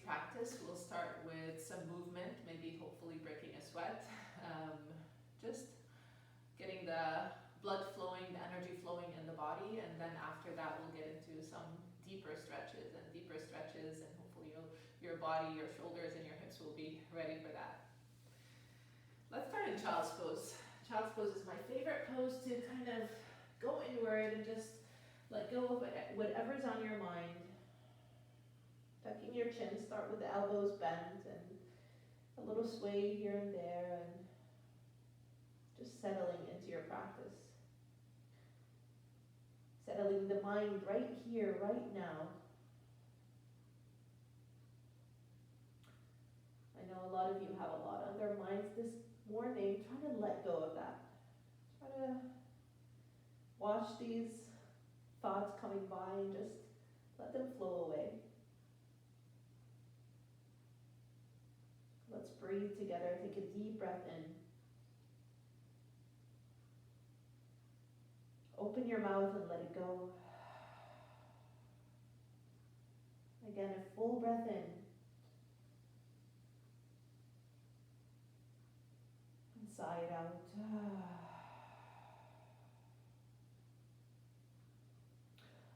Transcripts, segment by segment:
practice. We'll start with some movement, maybe hopefully breaking a sweat. Just getting the blood flowing, the energy flowing in the body, and then after that we'll get into some deeper stretches, and hopefully your body, your shoulders, and your hips will be ready for that. Let's start in child's pose. Child's pose is my favorite pose to kind of go inward and just let go of whatever's on your mind. Tucking your chin, start with the elbows bent and a little sway here and there, and just settling into your practice. Settling the mind right here, right now. I know a lot of you have a lot on their minds this morning. Try to let go of that. Try to watch these thoughts coming by and just let them flow away. Let's breathe together. Take a deep breath in. Open your mouth and let it go. Again, a full breath in. And sigh it out.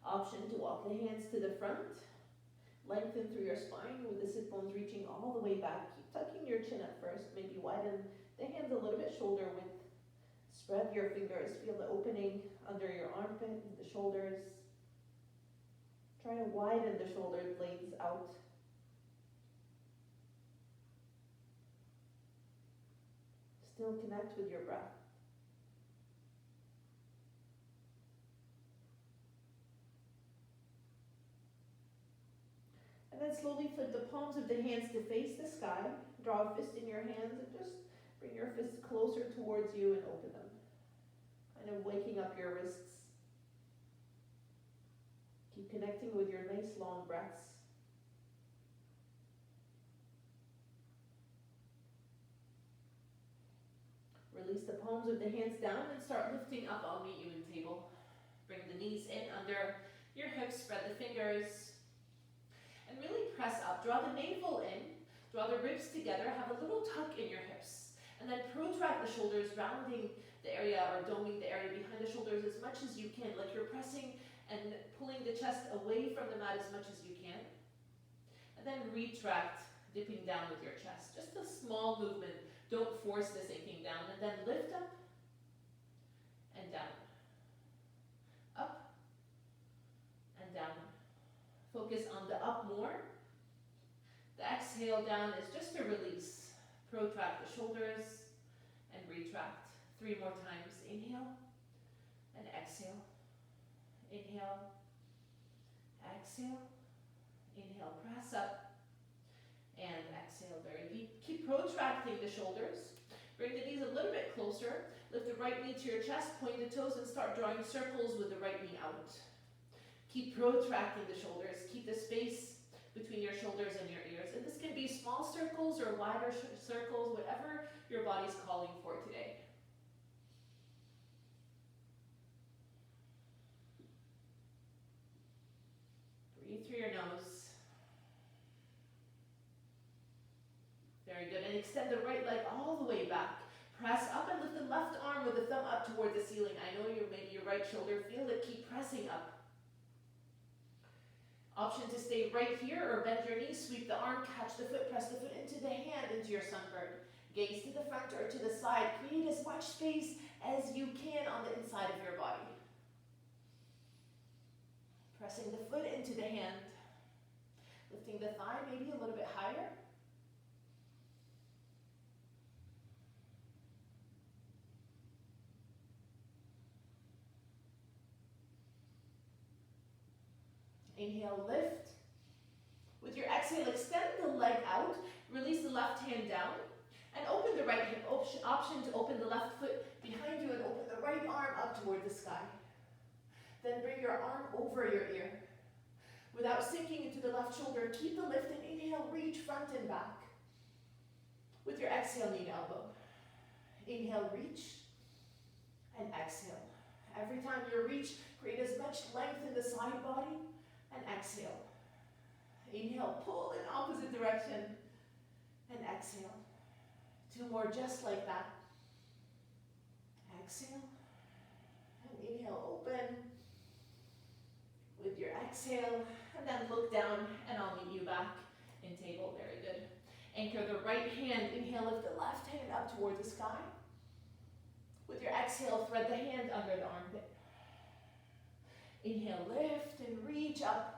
Option to walk the hands to the front. Lengthen through your spine with the sit bones reaching all the way back. Keep tucking your chin at first. Maybe widen the hands a little bit shoulder width. Spread your fingers. Feel the opening under your armpit and the shoulders. Try to widen the shoulder blades out. Still connect with your breath. And then slowly flip the palms of the hands to face the sky. Draw a fist in your hands and just bring your fists closer towards you and open them. Kind of waking up your wrists. Keep connecting with your nice long breaths. Release the palms of the hands down and start lifting up. I'll meet you in table. Bring the knees in under your hips, spread the fingers. And really press up. Draw the navel in. Draw the ribs together. Have a little tuck in your hips. And then protract the shoulders, rounding the area or doming the area behind the shoulders as much as you can. Like you're pressing and pulling the chest away from the mat as much as you can. And then retract, dipping down with your chest. Just a small movement. Don't force the sinking down. And then lift up and down. Up and down. Focus on the up more. The exhale down is just a release. Protract the shoulders and retract. 3 more times. Inhale and exhale. Inhale. Exhale. Inhale. Press up. And exhale very deep. Keep protracting the shoulders. Bring the knees a little bit closer. Lift the right knee to your chest. Point the toes and start drawing circles with the right knee out. Keep protracting the shoulders. Keep the space between your shoulders and your ears. And this can be small circles or wider circles, whatever your body's calling for today. Breathe through your nose. Very good. And extend the right leg all the way back. Press up and lift the left arm with the thumb up towards the ceiling. I know maybe your right shoulder. Feel it. Keep pressing up. Option to stay right here or bend your knees, sweep the arm, catch the foot, press the foot into the hand, into your sunbird. Gaze to the front or to the side. Create as much space as you can on the inside of your body. Pressing the foot into the hand. Lifting the thigh maybe a little bit higher. Inhale, lift. With your exhale, extend the leg out. Release the left hand down. And open the right hip. Option to open the left foot behind you and open the right arm up toward the sky. Then bring your arm over your ear. Without sinking into the left shoulder, keep the lift and inhale, reach front and back. With your exhale, knee to elbow. Inhale, reach. And exhale. Every time you reach, create as much length in the side body. And exhale. Inhale, pull in opposite direction. And exhale. 2 more just like that. Exhale. And inhale, open. With your exhale. And then look down and I'll meet you back in table. Very good. Anchor the right hand. Inhale, lift the left hand up towards the sky. With your exhale, thread the hand under the armpit. Inhale, lift and reach up.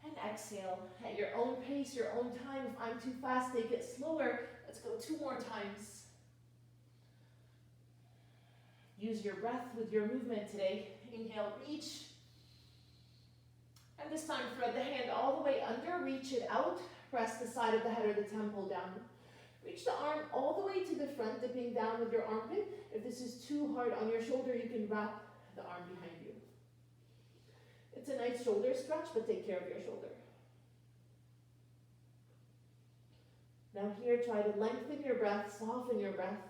And exhale at your own pace, your own time. If I'm too fast, take it slower. Let's go 2 more times. Use your breath with your movement today. Inhale, reach. And this time, thread the hand all the way under, reach it out. Press the side of the head or the temple down. Reach the arm all the way to the front, dipping down with your armpit. If this is too hard on your shoulder, you can wrap the arm behind you. It's a nice shoulder stretch, but take care of your shoulder. Now here, try to lengthen your breath, soften your breath.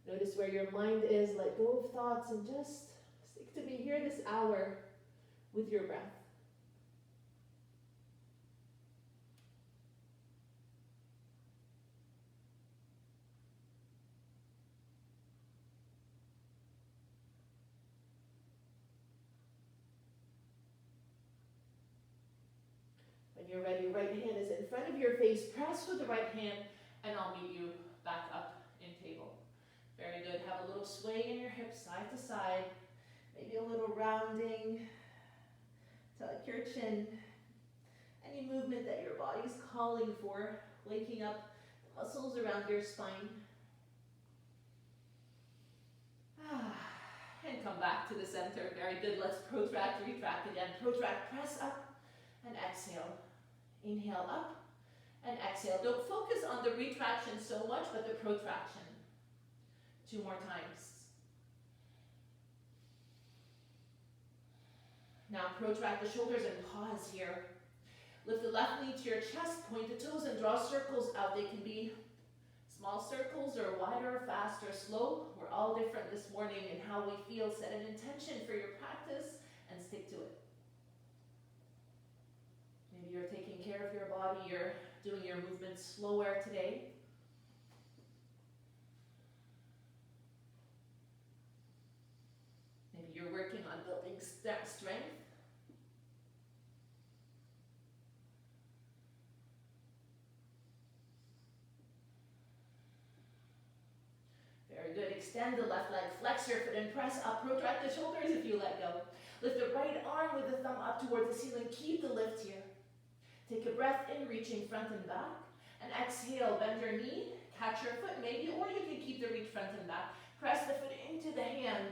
Notice where your mind is, let go of thoughts, and just stick to be here this hour with your breath. When you're ready, right hand is in front of your face. Press with the right hand, and I'll meet you back up in table. Very good. Have a little sway in your hips, side to side. Maybe a little rounding. Tuck your chin. Any movement that your body's calling for, waking up the muscles around your spine. And come back to the center. Very good. Let's protract, retract again. Protract, press up, and exhale. Inhale up, and exhale. Don't focus on the retraction so much, but the protraction. 2 more times. Now protract the shoulders and pause here. Lift the left knee to your chest, point the toes and draw circles out. They can be small circles or wider, fast or slow. We're all different this morning in how we feel. Set an intention for your practice and stick to it. Maybe you're taking care of your body, you're doing your movements slower today. Maybe you're working on building strength. Very good. Extend the left leg, flex your foot and press up. Protract the shoulders if you let go. Lift the right arm with the thumb up towards the ceiling. Keep the lift here. Take a breath in, reaching front and back. And exhale, bend your knee, catch your foot maybe, or you can keep the reach front and back. Press the foot into the hand.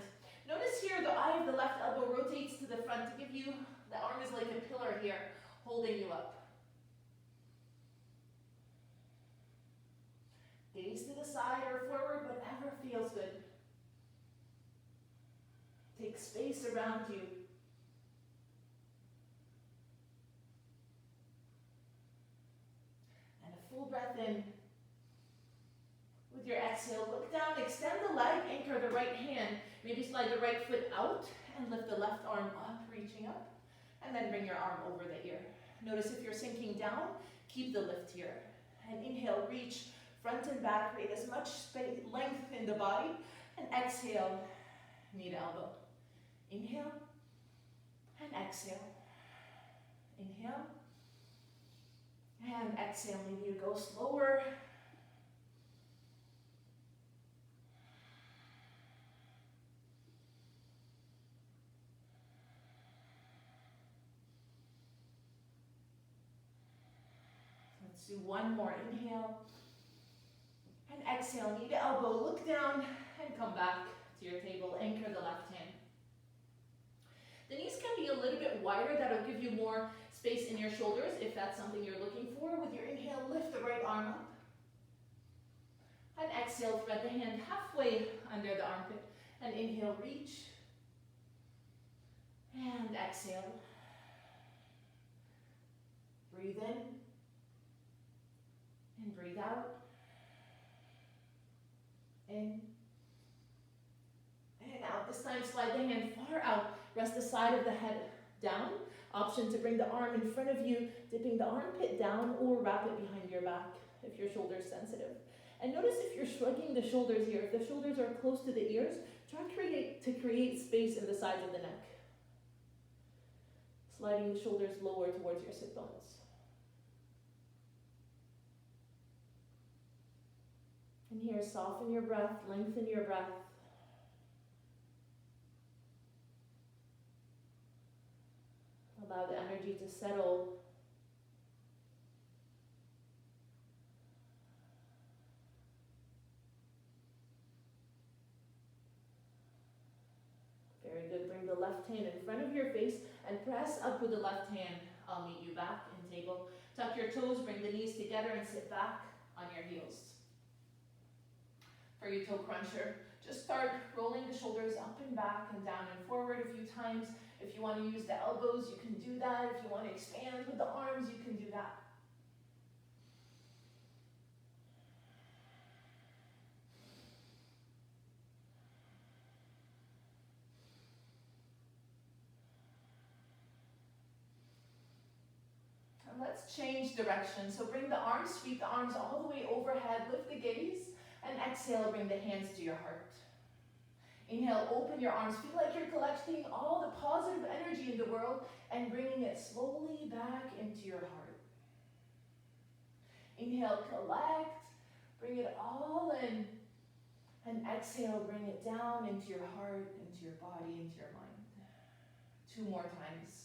Notice here the eye of the left elbow rotates to the front to give you, the arm is like a pillar here, holding you up. Gaze to the side or forward, whatever feels good. Take space around you. And a full breath in. With your exhale, look down, extend the leg, anchor the right hand. Maybe slide the right foot out and lift the left arm up, reaching up. And then bring your arm over the ear. Notice if you're sinking down, keep the lift here. And inhale, reach front and back, create as much space, length in the body. And exhale, knee to elbow. Inhale and exhale. Inhale and exhale. Maybe you go slower. Let's do one more. Inhale and exhale. Knee to elbow. Look down and come back to your table. Anchor the left hand. The knees can be a little bit wider. That'll give you more space in your shoulders if that's something you're looking for. With your inhale, lift the right arm up. And exhale, thread the hand halfway under the armpit. And inhale, reach. And exhale. Breathe in. And breathe out. In. And out. This time, slide the hand far out. Rest the side of the head down. Option to bring the arm in front of you, dipping the armpit down, or wrap it behind your back if your shoulder's sensitive. And notice if you're shrugging the shoulders here, if the shoulders are close to the ears, try to create space in the sides of the neck. Sliding the shoulders lower towards your sit bones. And here, soften your breath, lengthen your breath. Allow the energy to settle. Very good. Bring the left hand in front of your face and press up with the left hand. I'll meet you back in table. Tuck your toes, bring the knees together and sit back on your heels. For your toe cruncher, just start rolling the shoulders up and back and down and forward a few times. If you want to use the elbows, you can do that. If you want to expand with the arms, you can do that. And let's change direction. So bring the arms, sweep the arms all the way overhead, lift the gaze, and exhale, bring the hands to your heart. Inhale, open your arms. Feel like you're collecting all the positive energy in the world and bringing it slowly back into your heart. Inhale, collect, bring it all in. And exhale, bring it down into your heart, into your body, into your mind. 2 more times.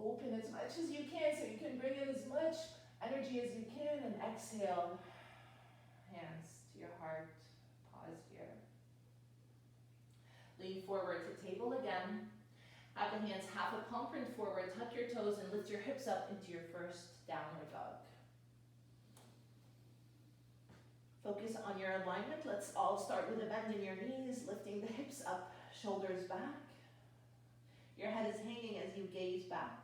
Open as much as you can so you can bring in as much energy as you can, and exhale. Hands to your heart. Pause here. Lean forward to table again. Have the hands half a palm print forward. Tuck your toes and lift your hips up into your first downward dog. Focus on your alignment. Let's all start with a bend in your knees, lifting the hips up, shoulders back. Your head is hanging as you gaze back.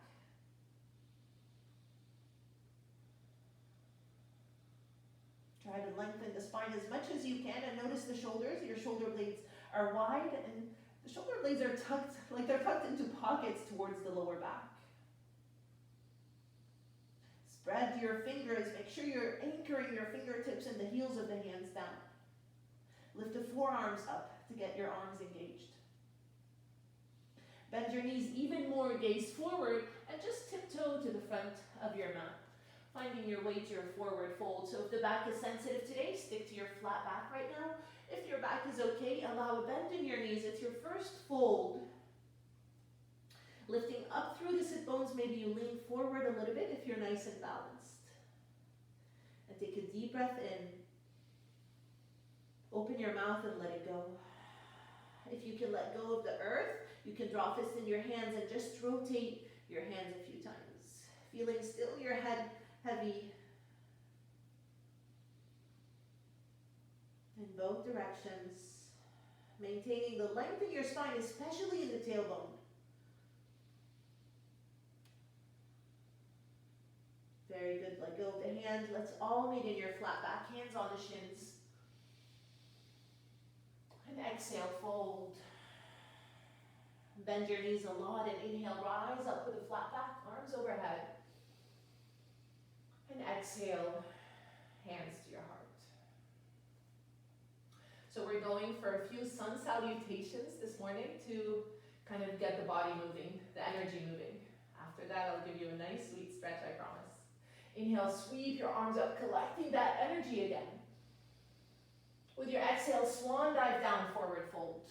Try to lengthen the spine as much as you can, and notice the shoulders. Your shoulder blades are wide, and the shoulder blades are tucked, like they're tucked into pockets towards the lower back. Spread your fingers. Make sure you're anchoring your fingertips in the heels of the hands down. Lift the forearms up to get your arms engaged. Bend your knees even more, gaze forward, and just tiptoe to the front of your mat, finding your way to your forward fold. So if the back is sensitive today, stick to your flat back right now. If your back is okay, allow a bend in your knees. It's your first fold. Lifting up through the sit bones, maybe you lean forward a little bit if you're nice and balanced. And take a deep breath in. Open your mouth and let it go. If you can let go of the earth, you can draw fists in your hands and just rotate your hands a few times. Feeling still your head heavy in both directions. Maintaining the length in your spine, especially in the tailbone. Very good. Let go of the hand. Let's all meet in your flat back, hands on the shins. And exhale, fold. Bend your knees a lot and inhale, rise up with a flat back, arms overhead. And exhale, hands to your heart. So we're going for a few sun salutations this morning to kind of get the body moving, the energy moving. After that, I'll give you a nice sweet stretch, I promise. Inhale, sweep your arms up, collecting that energy again. With your exhale, swan dive down, forward fold.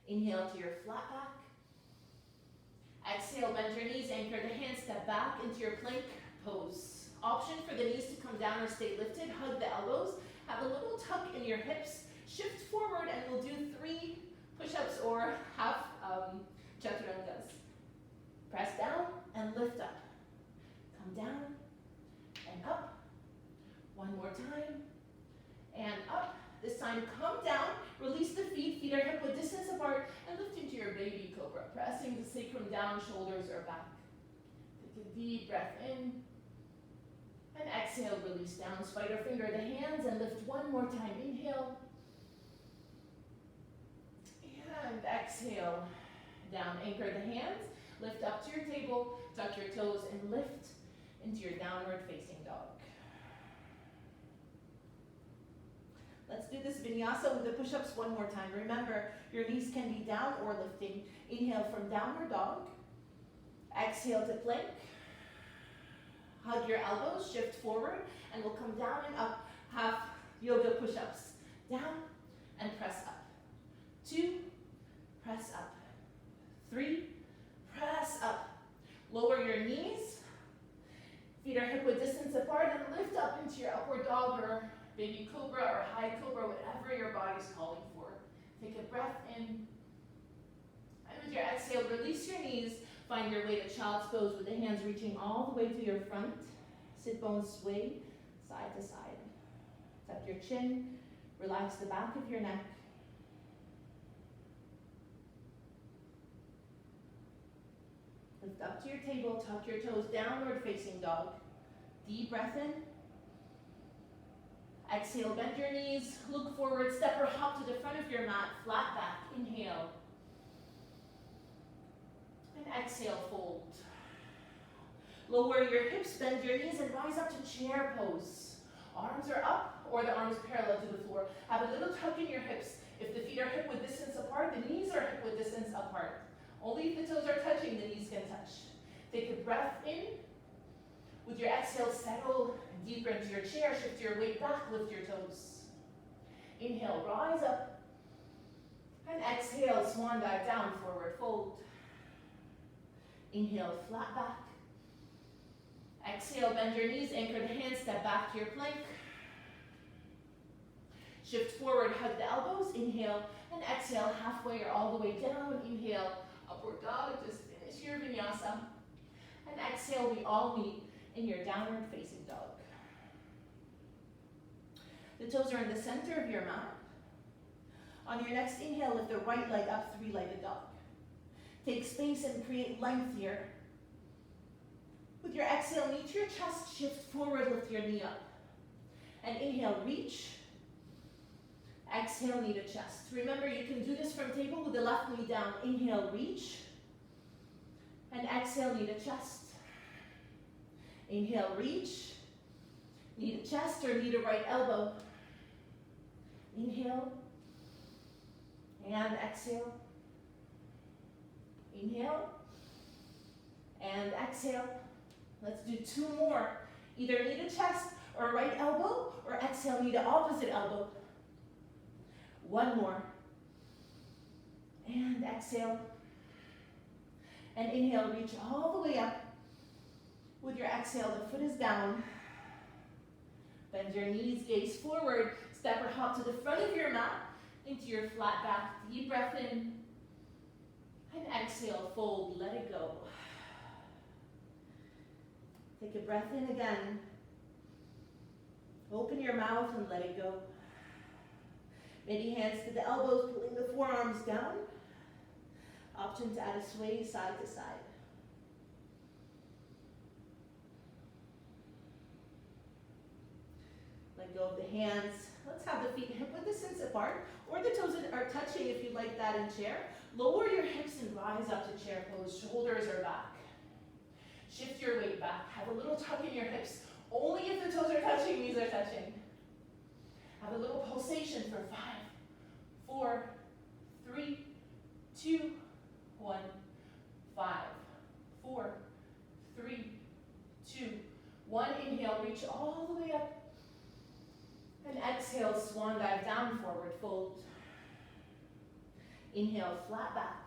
Inhale to your flat back. Exhale, bend your knees, anchor the hands, step back into your plank pose. Option for the knees to come down or stay lifted. Hug the elbows. Have a little tuck in your hips. Shift forward and we'll do 3 push-ups or half chaturangas. Press down and lift up. Come down and up. One more time. And up. This time, come down, release the feet are hip width distance apart, and lift into your baby cobra, pressing the sacrum down, shoulders are back. Take a deep breath in, and And exhale, release down, spider finger the hands and lift one more time. Inhale. And exhale, down, anchor the hands, lift up to your table, tuck your toes and lift into your downward facing dog. Let's do this vinyasa with the push-ups one more time. Remember, your knees can be down or lifting. Inhale from downward dog. Exhale to plank. Hug your elbows, shift forward, and we'll come down and up, half yoga push-ups. Down and press up. 2, press up. 3, press up. Lower your knees. Feet are hip-width distance apart and lift up into your upward dog or baby cobra or high cobra, whatever your body's calling for. Take a breath in. And with your exhale, release your knees. Find your way to child's pose with the hands reaching all the way to your front. Sit bones sway side to side. Tuck your chin. Relax the back of your neck. Lift up to your table. Tuck your toes, downward facing dog. Deep breath in. Exhale, bend your knees, look forward, step or hop to the front of your mat, flat back, inhale. And exhale, fold. Lower your hips, bend your knees, and rise up to chair pose. Arms are up, or the arms parallel to the floor. Have a little tuck in your hips. If the feet are hip-width distance apart, the knees are hip-width distance apart. Only if the toes are touching, the knees can touch. Take a breath in. With your exhale, settle deeper into your chair, shift your weight back, lift your toes. Inhale, rise up. And exhale, swan dive down, forward fold. Inhale, flat back. Exhale, bend your knees, anchor the hands, step back to your plank. Shift forward, hug the elbows, inhale, and exhale, halfway or all the way down. Inhale, upward dog, just finish your vinyasa. And exhale, we all meet in your downward facing dog. The toes are in the center of your mat. On your next inhale, lift the right leg up, three-legged dog. Take space and create length here. With your exhale, meet your chest, shift forward, lift your knee up. And inhale, reach. Exhale, knee to chest. Remember, you can do this from table with the left knee down. Inhale, reach. And exhale, knee to chest. Inhale, reach. Knee to chest or knee to right elbow. Inhale. And exhale. Inhale. And exhale. Let's do 2 more. Either knee to chest or right elbow, or exhale, knee to opposite elbow. 1 more. And exhale. And inhale, reach all the way up. With your exhale, the foot is down. Bend your knees, gaze forward. Step or hop to the front of your mat into your flat back. Deep breath in. And exhale, fold, let it go. Take a breath in again. Open your mouth and let it go. Maybe hands to the elbows, pulling the forearms down. Option to add a sway side to side. Let go of the hands. Let's have the feet hip-width distance apart, or the toes are touching if you like that in chair. Lower your hips and rise up to chair pose. Shoulders are back. Shift your weight back. Have a little tuck in your hips. Only if the toes are touching, knees are touching. Have a little pulsation for 5, 4, 3, 2, 1, 5, 4, 3, 2, 1. Inhale, reach all the way up. And exhale, swan dive down, forward fold. Inhale, flat back.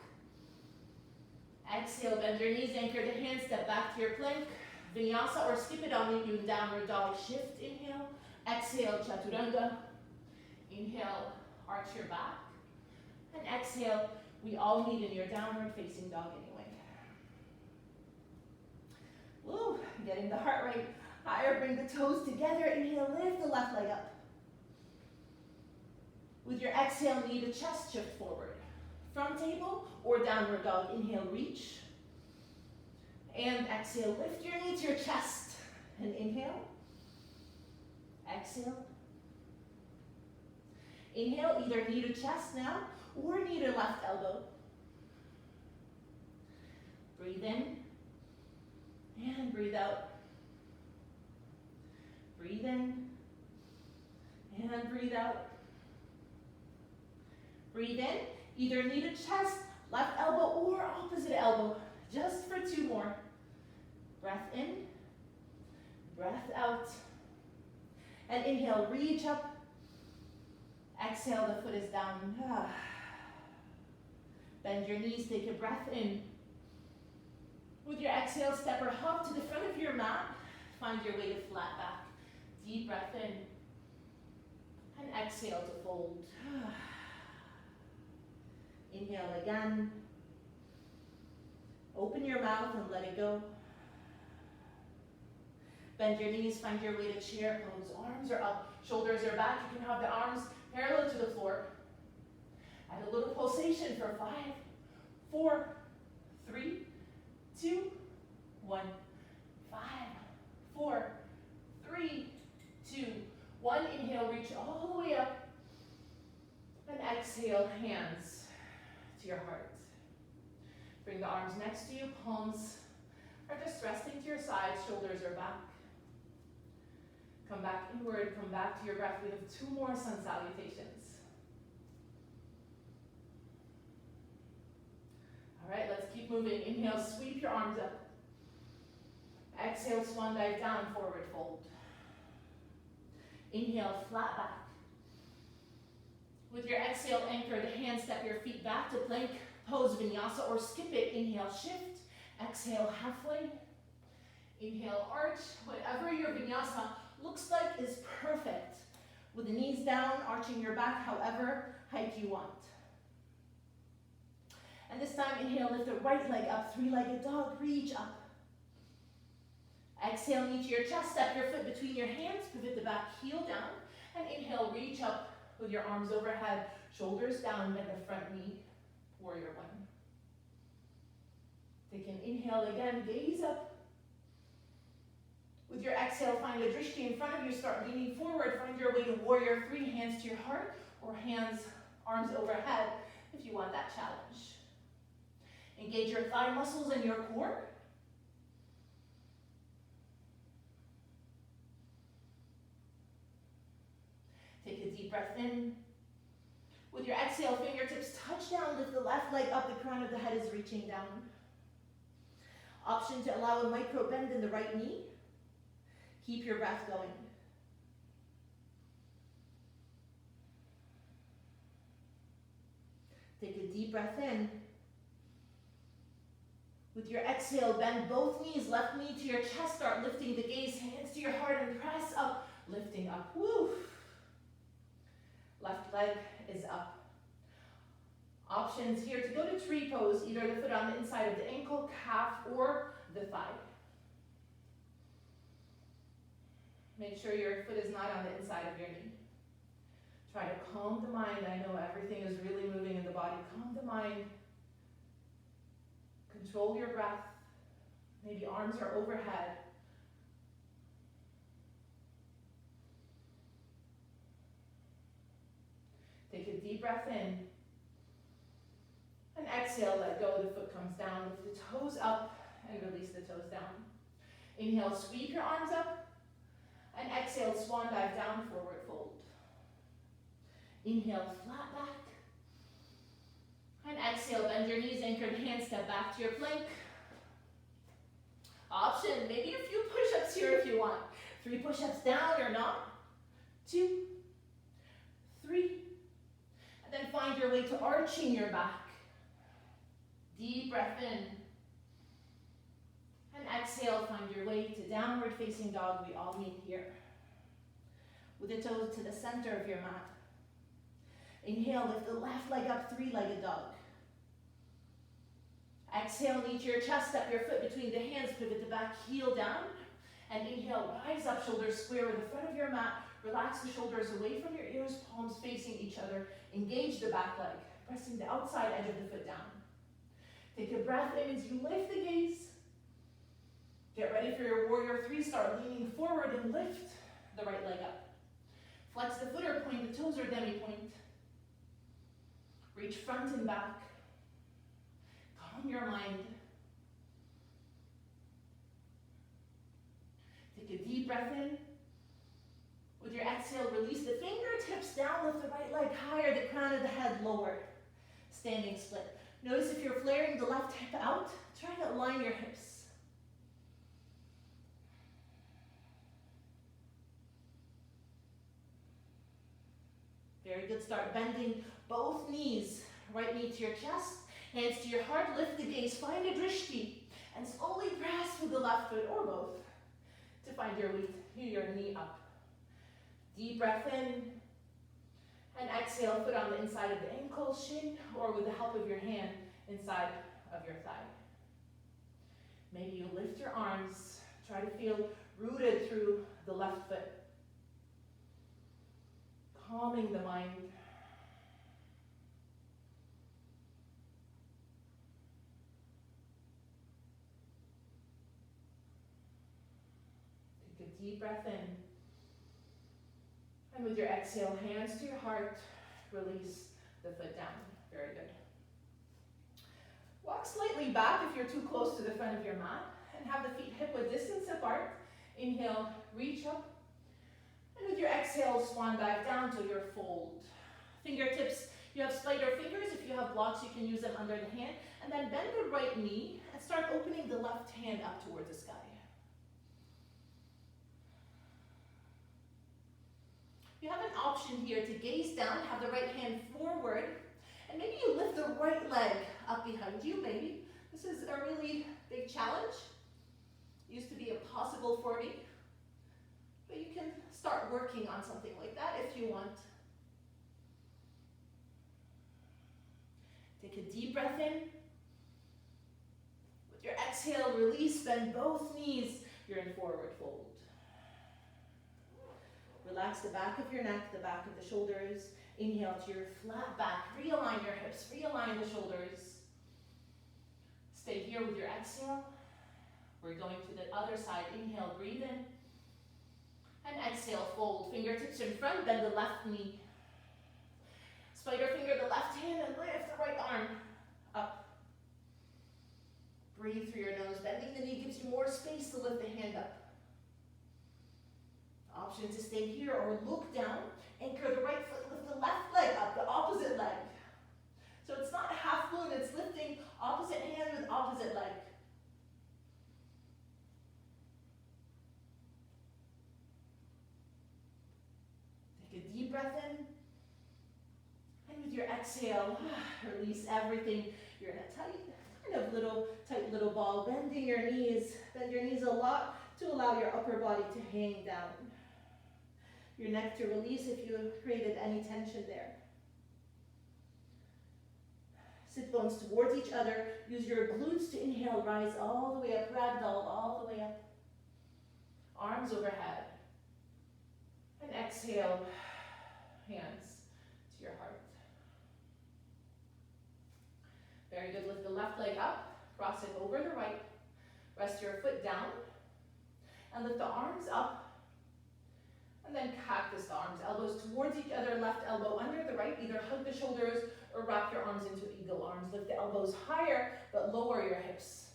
Exhale, bend your knees, anchor the hands, step back to your plank. Vinyasa or skip it, I'll meet you in downward dog. Shift, inhale. Exhale, chaturanga. Inhale, arch your back. And exhale, we all meet in your downward facing dog anyway. Woo, getting the heart rate higher, bring the toes together. Inhale, lift the left leg up. With your exhale, knee to chest, shift forward. From table or downward dog. Inhale, reach. And exhale, lift your knee to your chest. And inhale. exhale. Inhale, either knee to chest now or knee to left elbow. Breathe in and breathe out. Breathe in and breathe out. Breathe in, either knee to chest, left elbow or opposite elbow, just for 2 more. Breath in, breath out. And inhale, reach up. Exhale, the foot is down. Bend your knees, take a breath in. With your exhale, step or hop to the front of your mat. Find your way to flat back. Deep breath in. And exhale to fold. Inhale again. Open your mouth and let it go. Bend your knees, find your way to chair pose. Arms are up, shoulders are back. You can have the arms parallel to the floor. Add a little pulsation for 5, 4, 3, 2, 1. 5, 4, 3, 2, 1. Inhale, reach all the way up. And exhale, hands to your heart. Bring the arms next to you, palms are just resting to your sides, shoulders are back. Come back inward, come back to your breath. We have 2 more sun salutations. All right, let's keep moving. Inhale, sweep your arms up. Exhale, swan dive down, forward fold. Inhale, flat back. With your exhale, anchor the hands, step your feet back to plank pose, vinyasa, or skip it. Inhale, shift. Exhale, halfway. Inhale, arch. Whatever your vinyasa looks like is perfect. With the knees down, arching your back however height you want. And this time, inhale, lift the right leg up, 3-legged dog, reach up. Exhale, knee to your chest, step your foot between your hands, pivot the back heel down, and inhale, reach up with your arms overhead, shoulders down, bend the front knee, warrior 1. Take an inhale again, gaze up. With your exhale, find a drishti in front of you, start leaning forward, find your way to warrior 3, hands to your heart, or arms overhead if you want that challenge. Engage your thigh muscles and your core. Take a deep breath in. With your exhale, fingertips touch down, lift the left leg up, the crown of the head is reaching down. Option to allow a micro bend in the right knee. Keep your breath going. Take a deep breath in. With your exhale, bend both knees, left knee to your chest, start lifting the gaze, hands to your heart, and press up, lifting up. Woo! Left leg is up. Options here to go to tree pose, either the foot on the inside of the ankle, calf, or the thigh. Make sure your foot is not on the inside of your knee. Try to calm the mind. I know everything is really moving in the body. Calm the mind. Control your breath. Maybe arms are overhead. Take a deep breath in. And exhale, let go. The foot comes down. Lift the toes up and release the toes down. Inhale, sweep your arms up. And exhale, swan dive down, forward fold. Inhale, flat back. And exhale, bend your knees, anchored hands, step back to your plank. Option, maybe a few push-ups here if you want. 3 push-ups down or not. 2, 3. And then find your way to arching your back. Deep breath in. And exhale, find your way to downward facing dog. We all meet here. With the toes to the center of your mat. Inhale, lift the left leg up, 3-legged dog. Exhale, knee to your chest, step your foot between the hands, pivot the back heel down. And inhale, rise up, shoulders square with the front of your mat. Relax the shoulders away from your ears, palms facing each other. Engage the back leg, pressing the outside edge of the foot down. Take a breath in as you lift the gaze. Get ready for your warrior 3. Start leaning forward and lift the right leg up. Flex the foot or point the toes or demi-point. Reach front and back. Calm your mind. Take a deep breath in. With your exhale, release the fingertips down, lift the right leg higher, the crown of the head lower. Standing split. Notice if you're flaring the left hip out, try to align your hips. Very good. Start bending both knees. Right knee to your chest, hands to your heart, lift the gaze, find a drishti, and slowly press with the left foot or both to find your knee up. Deep breath in, and exhale, foot on the inside of the ankle, shin, or with the help of your hand inside of your thigh. Maybe you lift your arms, try to feel rooted through the left foot. Calming the mind. Take a deep breath in. And with your exhale, hands to your heart, release the foot down. Very good. Walk slightly back if you're too close to the front of your mat, and have the feet hip-width distance apart. Inhale, reach up. And with your exhale, swan dive down to your fold. Fingertips, you have spider fingers. If you have blocks, you can use them under the hand. And then bend the right knee and start opening the left hand up towards the sky. You have an option here to gaze down, have the right hand forward, and maybe you lift the right leg up behind you, maybe. This is a really big challenge. Used to be impossible for me, but you can start working on something like that if you want. Take a deep breath in. With your exhale, release, bend both knees. You're in forward fold. Relax the back of your neck, the back of the shoulders. Inhale to your flat back. Realign your hips, realign the shoulders. Stay here with your exhale. We're going to the other side. Inhale, breathe in. And exhale, fold. Fingertips in front, bend the left knee. Spider finger the left hand and lift the right arm up. Breathe through your nose. Bending the knee gives you more space to lift the hand up. Option to stay here or look down. Anchor the right foot, lift the left leg up, the opposite leg. So it's not half moon, it's lifting opposite hand with opposite leg. Take a deep breath in. And with your exhale, release everything. You're in a tight little ball, bending your knees. Bend your knees a lot to allow your upper body to hang down. Your neck to release if you have created any tension there. Sit bones towards each other. Use your glutes to inhale, rise all the way up, ragdoll all the way up. Arms overhead. And exhale, hands to your heart. Very good. Lift the left leg up, cross it over the right. Rest your foot down, and lift the arms up. And then cactus the arms, elbows towards each other, left elbow under the right. Either hug the shoulders or wrap your arms into eagle arms. Lift the elbows higher, but lower your hips.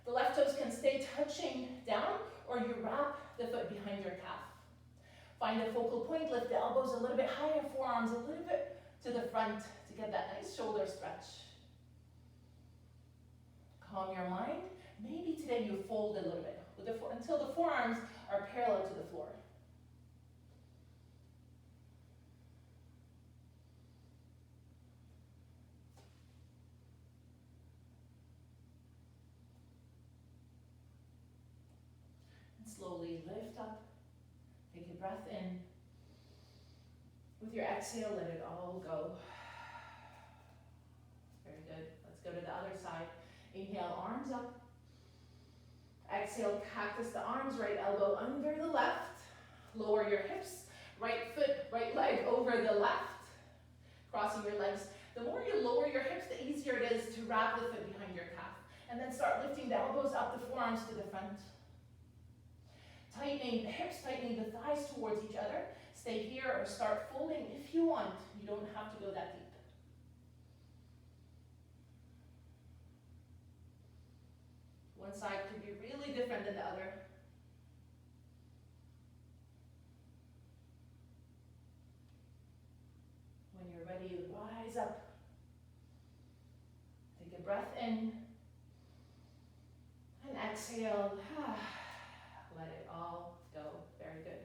The left toes can stay touching down, or you wrap the foot behind your calf. Find a focal point, lift the elbows a little bit higher, forearms a little bit to the front to get that nice shoulder stretch. Calm your mind. Maybe today you fold a little bit until the forearms are parallel to the floor. Slowly lift up, take a breath in. With your exhale, let it all go. Very good. Let's go to the other side. Inhale, arms up. Exhale, cactus the arms, right elbow under the left. Lower your hips, right foot, right leg over the left. Crossing your legs. The more you lower your hips, the easier it is to wrap the foot behind your calf. And then start lifting the elbows up, the forearms to the front. Tightening the hips, tightening the thighs towards each other. Stay here or start folding if you want. You don't have to go that deep. One side could be really different than the other. When you're ready, rise up. Take a breath in. And exhale. Let it all go. Very good.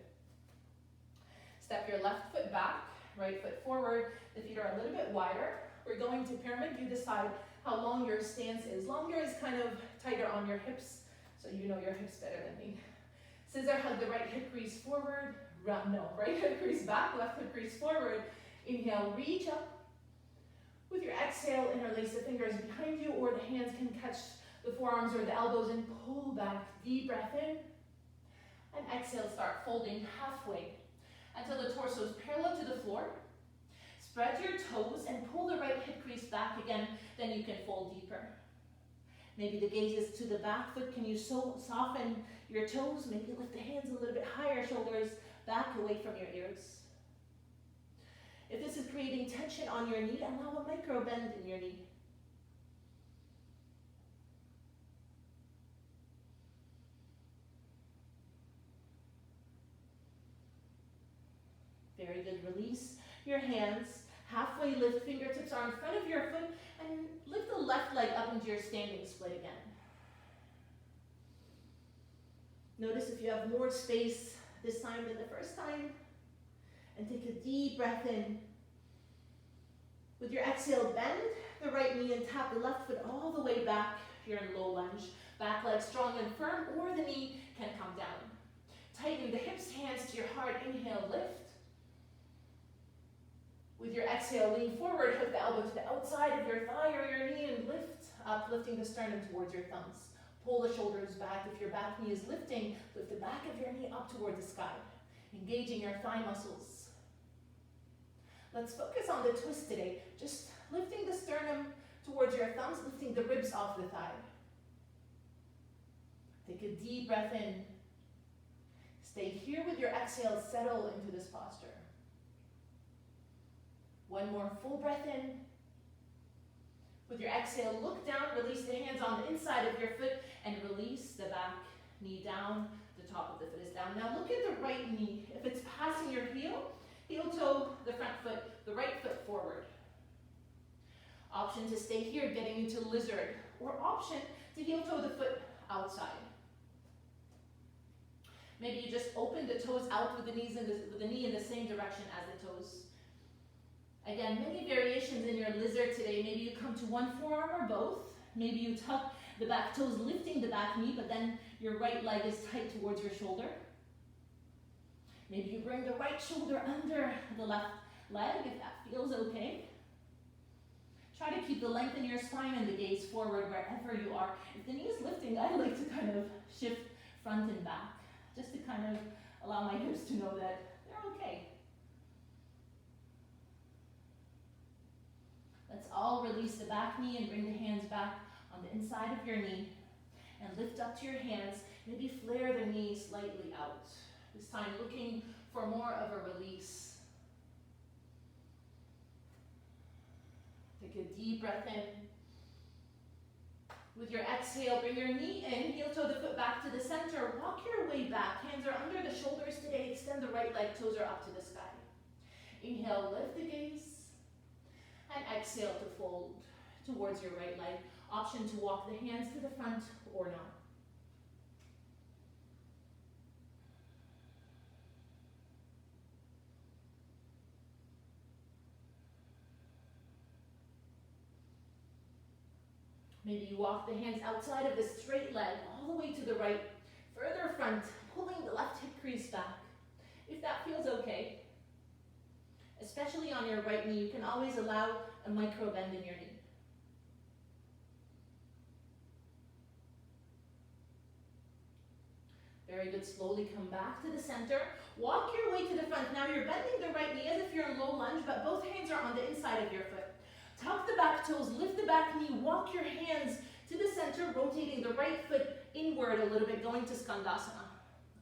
Step your left foot back, right foot forward. The feet are a little bit wider. We're going to pyramid. You decide how long your stance is. Longer is kind of tighter on your hips, so you know your hips better than me. Scissor hug the right hip crease forward. Right hip crease back, left hip crease forward. Inhale, reach up. With your exhale, interlace the fingers behind you, or the hands can catch the forearms or the elbows and pull back. Deep breath in. And exhale, start folding halfway until the torso is parallel to the floor. Spread your toes and pull the right hip crease back again, then you can fold deeper. Maybe the gaze is to the back foot. Can you soften your toes? Maybe lift the hands a little bit higher, shoulders back away from your ears. If this is creating tension on your knee, allow a micro bend in your knee. Very good. Release your hands. Halfway lift, fingertips are in front of your foot, and lift the left leg up into your standing split again. Notice if you have more space this time than the first time, and take a deep breath in. With your exhale, bend the right knee and tap the left foot all the way back. If you're in low lunge, back leg strong and firm, or the knee can come down. Tighten the hips, hands to your heart. Inhale, lift. With your exhale, lean forward, hook the elbow to the outside of your thigh or your knee and lift up, lifting the sternum towards your thumbs. Pull the shoulders back. If your back knee is lifting, lift the back of your knee up toward the sky, engaging your thigh muscles. Let's focus on the twist today. Just lifting the sternum towards your thumbs, lifting the ribs off the thigh. Take a deep breath in. Stay here with your exhale, settle into this posture. One more full breath in. With your exhale, look down, release the hands on the inside of your foot, and release the back knee down. The top of the foot is down. Now look at the right knee. If it's passing your heel toe, the front foot, the right foot forward. Option to stay here, getting into lizard, or option to heel toe the foot outside. Maybe you just open the toes out with the knee in the same direction as the toes. Again, many variations in your lizard today. Maybe you come to one forearm or both. Maybe you tuck the back toes, lifting the back knee, but then your right leg is tight towards your shoulder. Maybe you bring the right shoulder under the left leg, if that feels okay. Try to keep the length in your spine and the gaze forward wherever you are. If the knee is lifting, I like to kind of shift front and back, just to kind of allow my hips to know that they're okay. Let's all release the back knee and bring the hands back on the inside of your knee and lift up to your hands. Maybe flare the knee slightly out. This time looking for more of a release. Take a deep breath in. With your exhale, bring your knee in, heel toe the foot back to the center. Walk your way back. Hands are under the shoulders today. Extend the right leg, toes are up to the sky. Inhale, lift the gaze. And exhale to fold towards your right leg. Option to walk the hands to the front or not. Maybe you walk the hands outside of the straight leg, all the way to the right, further front, pulling the left hip crease back. If that feels okay, especially on your right knee, you can always allow a micro bend in your knee. Very good. Slowly come back to the center. Walk your way to the front. Now you're bending the right knee as if you're in low lunge, but both hands are on the inside of your foot. Tuck the back toes, lift the back knee, walk your hands to the center, rotating the right foot inward a little bit, going to Skandasana.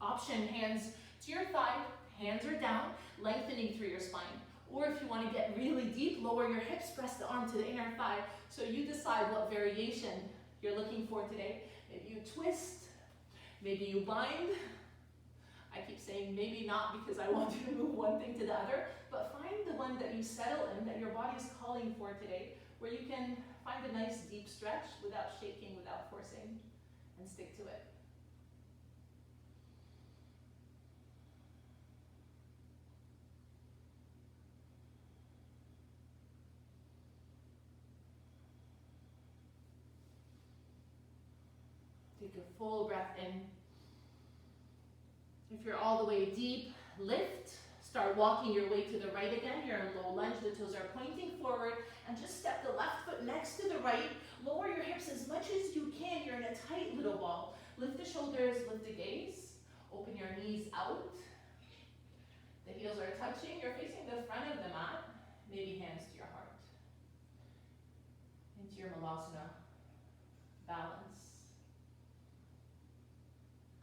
Option, hands to your thigh, Hands are down, lengthening through your spine. Or if you want to get really deep, lower your hips, press the arm to the inner thigh. So you decide what variation you're looking for today. Maybe you twist, maybe you bind. I keep saying maybe not because I want you to move one thing to the other, but find the one that you settle in, that your body is calling for today, where you can find a nice deep stretch without shaking, without forcing, and stick to it. Take a full breath in. If you're all the way deep, lift. Start walking your way to the right again. You're in low lunge, the toes are pointing forward, and just step the left foot next to the right. Lower your hips as much as you can. You're in a tight little ball. Lift the shoulders, lift the gaze. Open your knees out. The heels are touching. You're facing the front of the mat. Maybe hands to your heart. Into your Malasana. Balance.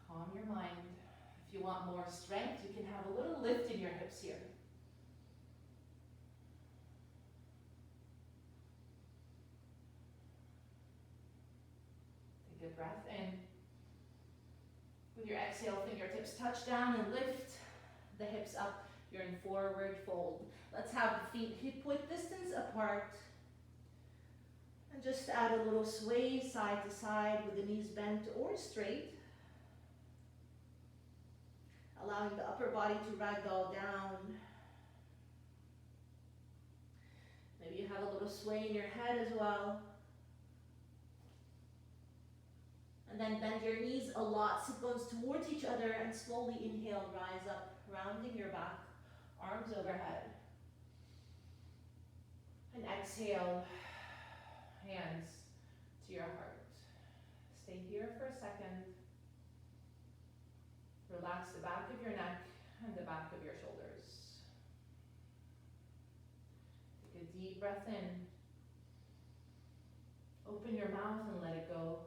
Calm your mind. If you want more strength, you can have a little lift in your hips here. Take a breath in. With your exhale, fingertips touch down and lift the hips up. You're in forward fold. Let's have the feet hip-width distance apart. And just add a little sway side to side with the knees bent or straight. Allowing the upper body to ragdoll down. Maybe you have a little sway in your head as well. And then bend your knees a lot, sit bones towards each other, and slowly inhale, rise up, rounding your back, arms overhead. And exhale, hands to your heart. Stay here for a second. Relax the back of your neck and the back of your shoulders. Take a deep breath in. Open your mouth and let it go.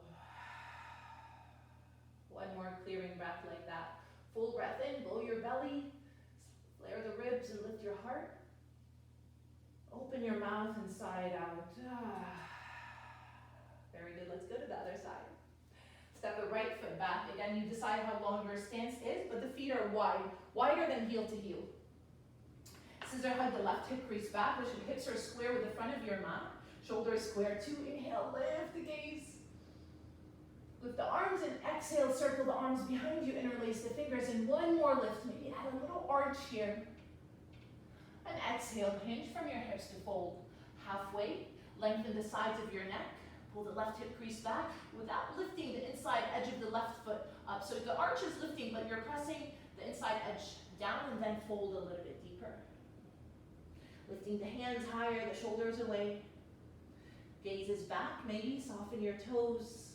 One more clearing breath like that. Full breath in, blow your belly, flare the ribs and lift your heart. Open your mouth and sigh it out. Very good, let's go to the other side. Step the right foot back. Again, you decide how long your stance is, but the feet are wide, wider than heel to heel. Scissor hug the left hip crease back. Wish your hips are square with the front of your mat. Shoulders square too. Inhale, lift the gaze. Lift the arms and exhale, circle the arms behind you, interlace the fingers, and one more lift. Maybe add a little arch here. And exhale, hinge from your hips to fold. Halfway, lengthen the sides of your neck. Pull the left hip crease back without lifting the inside edge of the left foot up. So the arch is lifting, but you're pressing the inside edge down and then fold a little bit deeper. Lifting the hands higher, the shoulders away. Gaze is back, maybe soften your toes.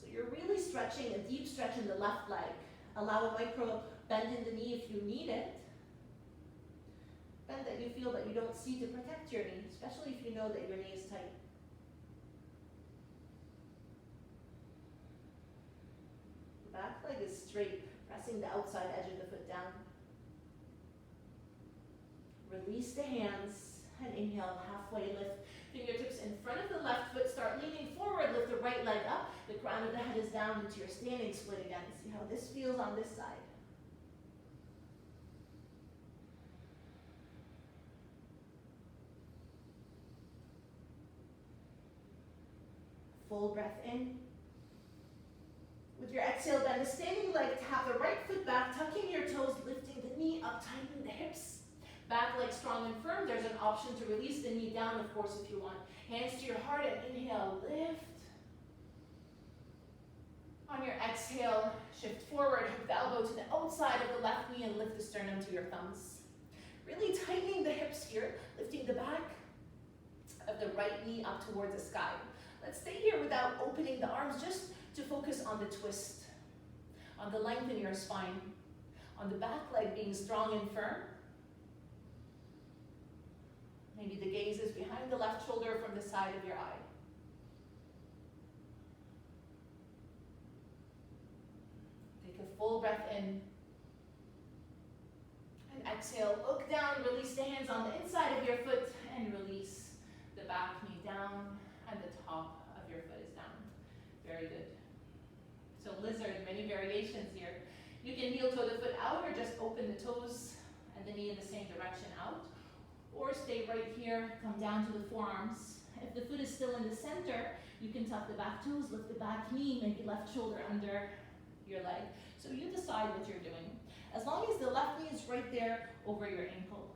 So you're really stretching, a deep stretch in the left leg. Allow a micro bend in the knee if you need it. Bend that you feel that you don't see to protect your knee, especially if you know that your knee is tight. The back leg is straight, pressing the outside edge of the foot down. Release the hands and inhale, halfway lift. Fingertips in front of the left foot, start leaning forward, lift the right leg up. The crown of the head is down into your standing split again. See how this feels on this side. Full breath in. With your exhale, bend the standing leg, tap the right foot back, tucking your toes, lifting the knee up, tightening the hips. Back leg strong and firm. There's an option to release the knee down, of course, if you want. Hands to your heart and inhale, lift. On your exhale, shift forward, hook the elbow to the outside of the left knee and lift the sternum to your thumbs. Really tightening the hips here, lifting the back of the right knee up towards the sky. Let's stay here without opening the arms, just to focus on the twist, on the length in your spine, on the back leg being strong and firm. Maybe the gaze is behind the left shoulder from the side of your eye. Take a full breath in. exhale, look down, release the hands on the inside of your foot, and release the back knee down, and the top of your foot is down. Very good. So lizard, many variations here. You can heel toe the foot out, or just open the toes and the knee in the same direction out. Or stay right here, come down to the forearms. If the foot is still in the center, you can tuck the back toes, lift the back knee, maybe left shoulder under your leg. So you decide what you're doing. As long as the left knee is right there over your ankle.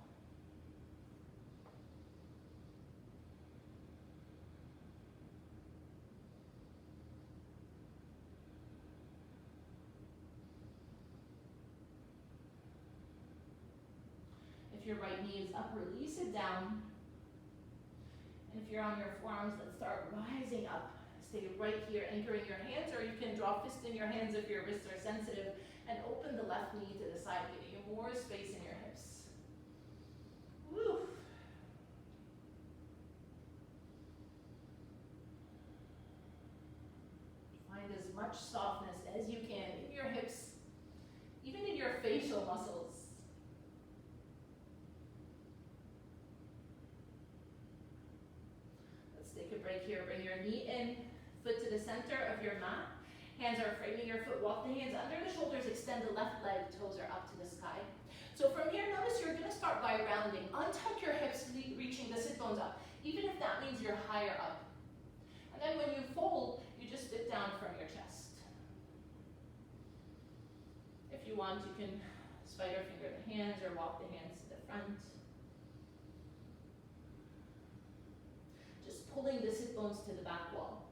If your right knee is up, release it down. And if you're on your forearms, let's start rising up. Stay right here, anchoring your hands, or you can draw fist in your hands if your wrists are sensitive, and open the left knee to the side, giving you more space in your hips. Woo. Find as much softness as you can in your hips, even in your facial muscles. Take a break here, bring your knee in, foot to the center of your mat. Hands are framing your foot, walk the hands under the shoulders, extend the left leg, toes are up to the sky. So from here, notice you're gonna start by rounding. Untuck your hips, reaching the sit bones up, even if that means you're higher up. And then when you fold, you just sit down from your chest. If you want, you can spider finger the hands or walk the hands to the front. Pulling the sit bones to the back wall.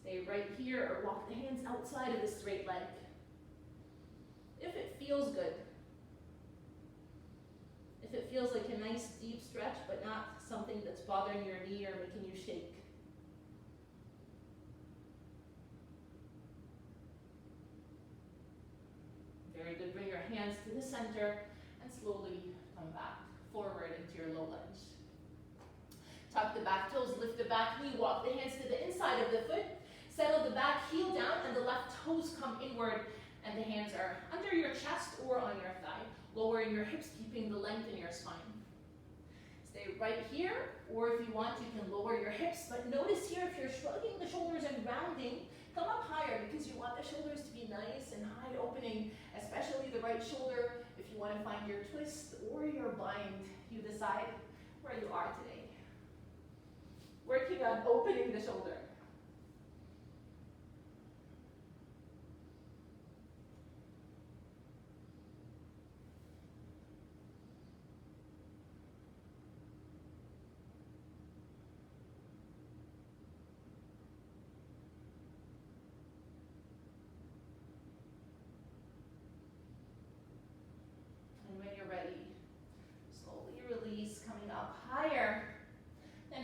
Stay right here or walk the hands outside of the straight leg. If it feels good. If it feels like a nice deep stretch, but not something that's bothering your knee or making you shake. Very good. Bring your hands to the center and slowly come back forward into your low lunge. Tuck the back toes, lift the back knee, walk the hands to the inside of the foot, settle the back heel down, and the left toes come inward, and the hands are under your chest or on your thigh, lowering your hips, keeping the length in your spine. Stay right here, or if you want, you can lower your hips, but notice here if you're shrugging the shoulders and rounding, come up higher because you want the shoulders to be nice and high opening, especially the right shoulder. If you want to find your twist or your bind, you decide where you are today. Working on opening the shoulder.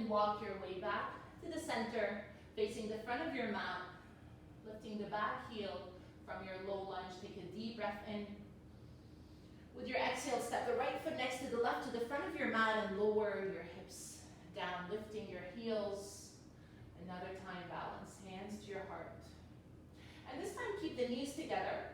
Walk your way back to the center, facing the front of your mat, lifting the back heel from your low lunge. Take a deep breath in. With your exhale, step the right foot next to the left to the front of your mat and lower your hips down, lifting your heels. Another time, balance, hands to your heart. And this time, keep the knees together.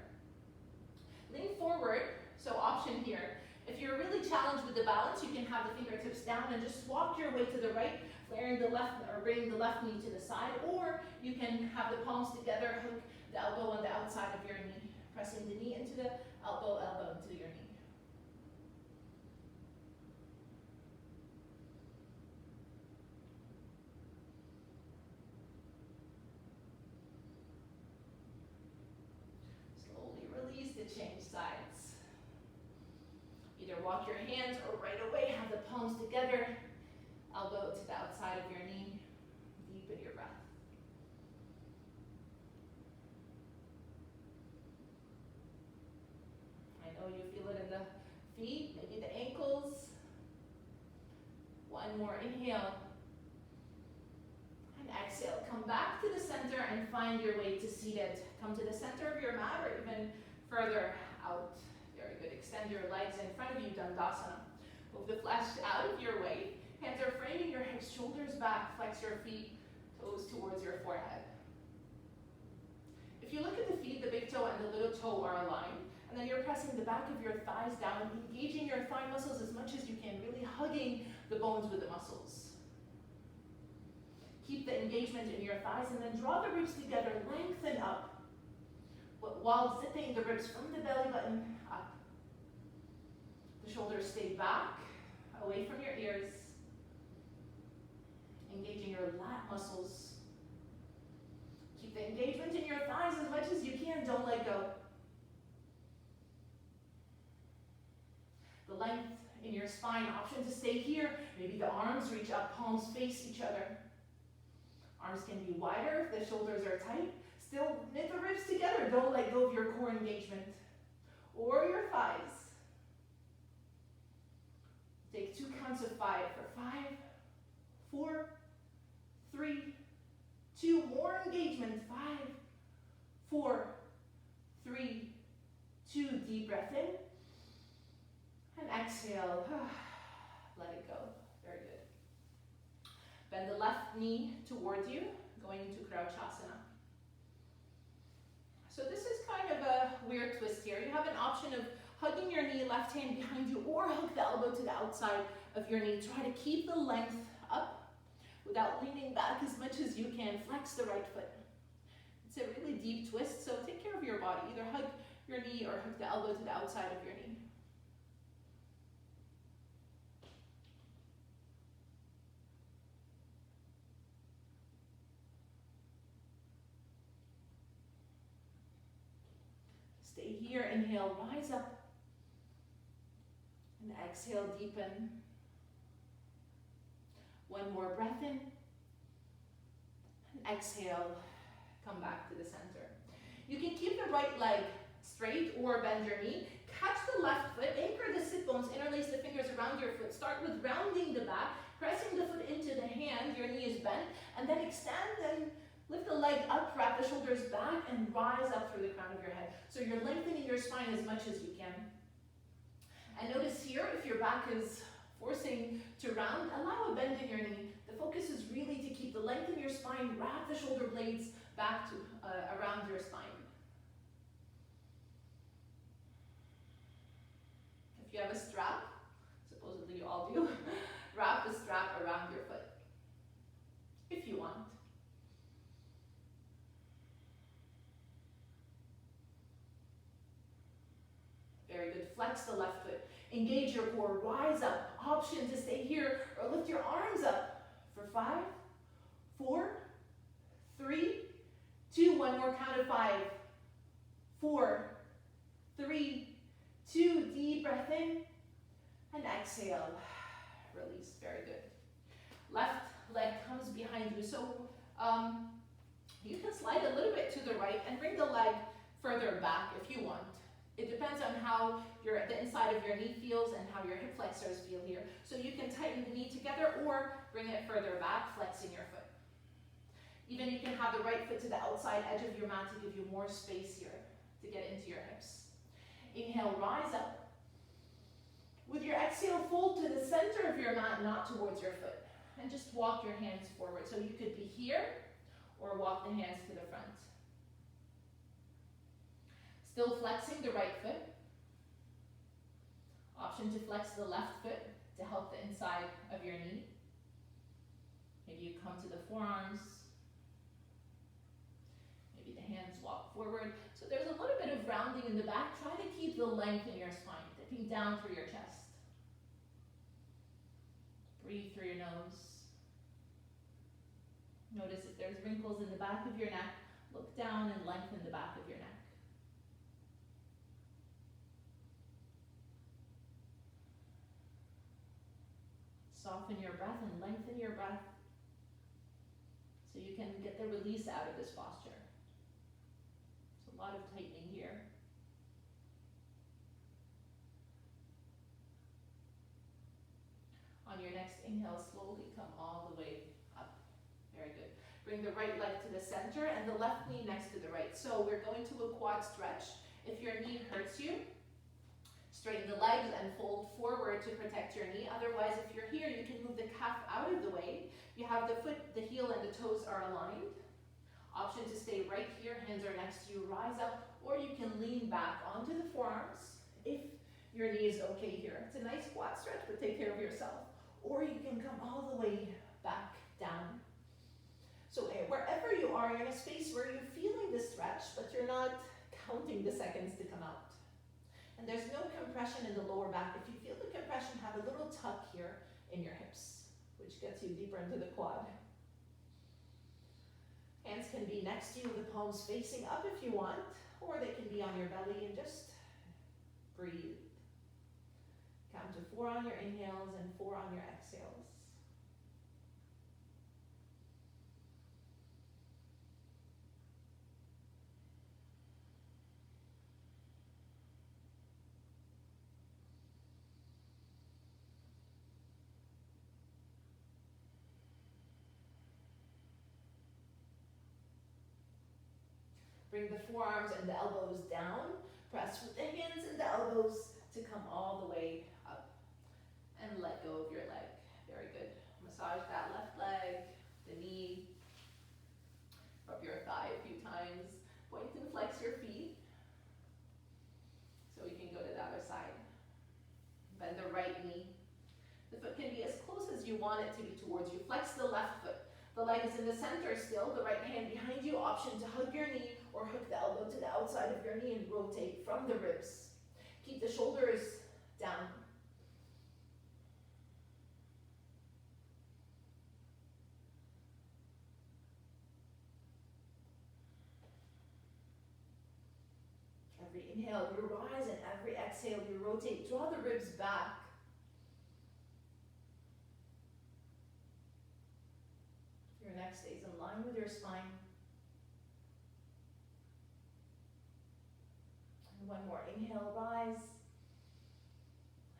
Lean forward, so option here. If you're really challenged with the balance, you can have the fingertips down and just walk your way to the right, flaring the left or bringing the left knee to the side, or you can have the palms together, hook the elbow on the outside of your knee, pressing the knee into the elbow, elbow into your knee. Slowly release to change sides. Either walk your hands or right away have the palms together, elbow to the outside of your knee. Deepen your breath. I know you feel it in the feet, maybe the ankles. One more inhale. And exhale, come back to the center and find your way to seated. Come to the center of your mat or even further out. Very good. Extend your legs in front of you, Dandasana. Move the flesh out of your way. Hands are framing your hips, shoulders back. Flex your feet, toes towards your forehead. If If you look at the feet, the big toe and the little toe are aligned, and then you're pressing the back of your thighs down, engaging your thigh muscles as much as you can, really hugging the bones with the muscles. Keep the engagement in your thighs, and then draw the ribs together, lengthen up, while zipping the ribs from the belly button up. The shoulders stay back, away from your ears, engaging your lat muscles. Keep the engagement in your thighs as much as you can, don't let go. The length in your spine, option to stay here. Maybe the arms reach up, palms face each other. Arms can be wider if the shoulders are tight. Still knit the ribs together, don't let go of your core engagement. Or your thighs. Take 2 counts of 5 for 5, 4, 3, 2, more engagement, 5, 4, 3, 2, deep breath in, and exhale, let it go, very good. Bend the left knee towards you, going into Crouchasana. So this is kind of a weird twist here. You have an option of hugging your knee, left hand behind you, or hug the elbow to the outside of your knee. Try to keep the length up without leaning back as much as you can. Flex the right foot. It's a really deep twist, so take care of your body. Either hug your knee or hug the elbow to the outside of your knee. Stay here, inhale, rise up. And exhale, deepen. One more breath in. And exhale, come back to the center. You can keep the right leg straight or bend your knee. Catch the left foot, anchor the sit bones, interlace the fingers around your foot. Start with rounding the back, pressing the foot into the hand, your knee is bent, and then extend and lift the leg up, wrap the shoulders back, and rise up through the crown of your head. So you're lengthening your spine as much as you can. And notice here, if your back is forcing to round, allow a bend in your knee. The focus is really to keep the length in your spine, wrap the shoulder blades back to around your spine. If you have a strap, supposedly you all do, wrap the strap around your foot, if you want. Very good. Flex the left foot. Engage your core. Rise up. Option to stay here or lift your arms up for 5, 4, 3, 2. One more count of 5, 4, 3, 2. Deep breath in and exhale. Release. Very good. Left leg comes behind you. So you can slide a little bit to the right and bring the leg further back if you want. It depends on how the inside of your knee feels and how your hip flexors feel here. So you can tighten the knee together or bring it further back, flexing your foot. Even you can have the right foot to the outside edge of your mat to give you more space here to get into your hips. Inhale, rise up. With your exhale, fold to the center of your mat, not towards your foot. And just walk your hands forward. So you could be here or walk the hands to the front. Still flexing the right foot. Option to flex the left foot to help the inside of your knee. Maybe you come to the forearms. Maybe the hands walk forward. So there's a little bit of rounding in the back. Try to keep the length in your spine, dipping down through your chest. Breathe through your nose. Notice if there's wrinkles in the back of your neck, look down and lengthen the back of your neck. Soften your breath and lengthen your breath so you can get the release out of this posture. It's a lot of tightening here. On your next inhale, slowly come all the way up. Very good. Bring the right leg to the center and the left knee next to the right. So we're going to a quad stretch. If your knee hurts you, straighten the legs and fold forward to protect your knee. Otherwise, if you're here, you can move the calf out of the way. You have the foot, the heel, and the toes are aligned. Option to stay right here, hands are next to you, rise up, or you can lean back onto the forearms if your knee is okay here. It's a nice quad stretch, but take care of yourself. Or you can come all the way back down. So wherever you are, you're in a space where you're feeling the stretch, but you're not counting the seconds to come out. And there's no compression in the lower back. If you feel the compression, have a little tuck here in your hips, which gets you deeper into the quad. Hands can be next to you, the palms facing up if you want, or they can be on your belly, and just breathe. Count to 4 on your inhales and 4 on your exhales. Bring the forearms and the elbows down. Press with the hands and the elbows to come all the way up. And let go of your leg. Very good. Massage that left leg, the knee. Rub your thigh a few times. Point and flex your feet. So we can go to the other side. Bend the right knee. The foot can be as close as you want it to be towards you. Flex the left foot. The leg is in the center still, the right hand behind you. Option to hug your knee or hook the elbow to the outside of your knee and rotate from the ribs. Keep the shoulders down. Every inhale, you rise, and every exhale, you rotate. Draw the ribs back. Your neck stays in line with your spine. And one more inhale, rise.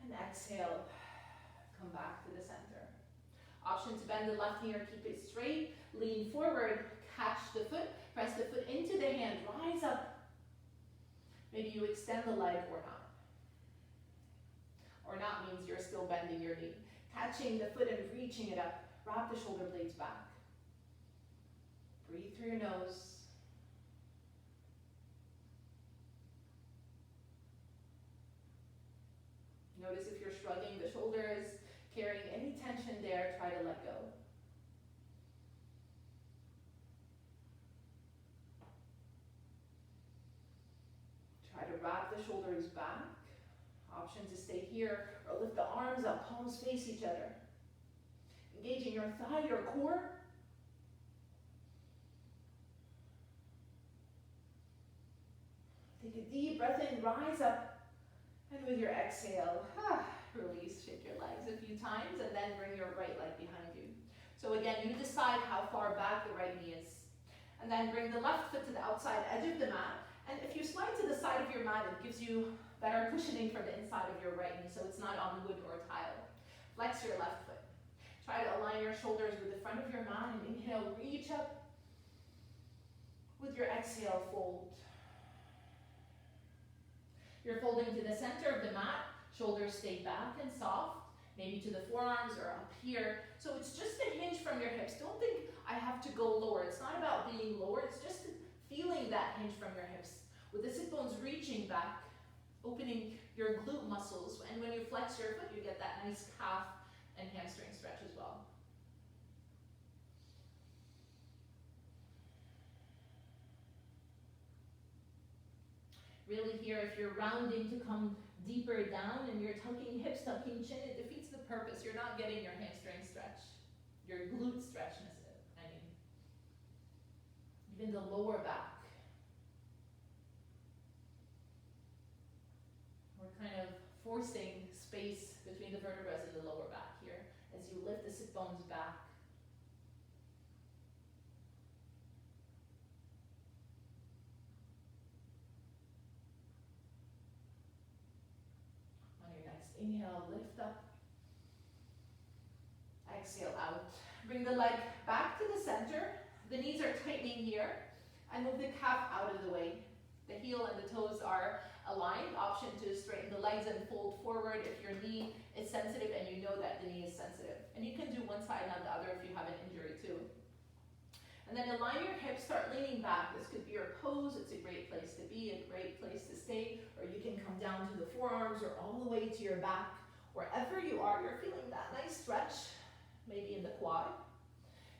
And exhale, come back to the center. Option to bend the left knee or keep it straight. Lean forward, catch the foot, press the foot into the hand, rise up. Maybe you extend the leg or not. Or not means you're still bending your knee. Catching the foot and reaching it up. Wrap the shoulder blades back. Breathe through your nose. Notice if you're shrugging the shoulders, carrying any tension there, try to let go. Try to wrap the shoulders back. Option to stay here or lift the arms up, palms face each other. Engaging your thigh, your core. Take a deep breath in, rise up, and with your exhale, release, shake your legs a few times, and then bring your right leg behind you. So again, you decide how far back the right knee is. And then bring the left foot to the outside edge of the mat, and if you slide to the side of your mat, it gives you better cushioning from the inside of your right knee, so it's not on wood or tile. Flex your left foot. Try to align your shoulders with the front of your mat, and inhale, reach up. With your exhale, fold. You're folding to the center of the mat, shoulders stay back and soft, maybe to the forearms or up here. So it's just a hinge from your hips. Don't think I have to go lower. It's not about being lower, it's just feeling that hinge from your hips. With the sit bones reaching back, opening your glute muscles, and when you flex your foot, you get that nice calf and hamstring stretch as well. Really here, if you're rounding to come deeper down and you're tucking hips, tucking chin, it defeats the purpose. You're not getting your hamstring stretch, your glute stretchness, even the lower back. We're kind of forcing space between the vertebrae and the lower back here as you lift the sit bones back. Inhale, lift up. Exhale out. Bring the leg back to the center. The knees are tightening here. And move the calf out of the way. The heel and the toes are aligned. Option to straighten the legs and fold forward if your knee is sensitive and you know that the knee is sensitive. And you can do one side, not the other if you have an injury too. And then align your hips, start leaning back. This could be your pose. It's a great place to be, a great place to stay. Or you can come down to the forearms or all the way to your back. Wherever you are, you're feeling that nice stretch, maybe in the quad.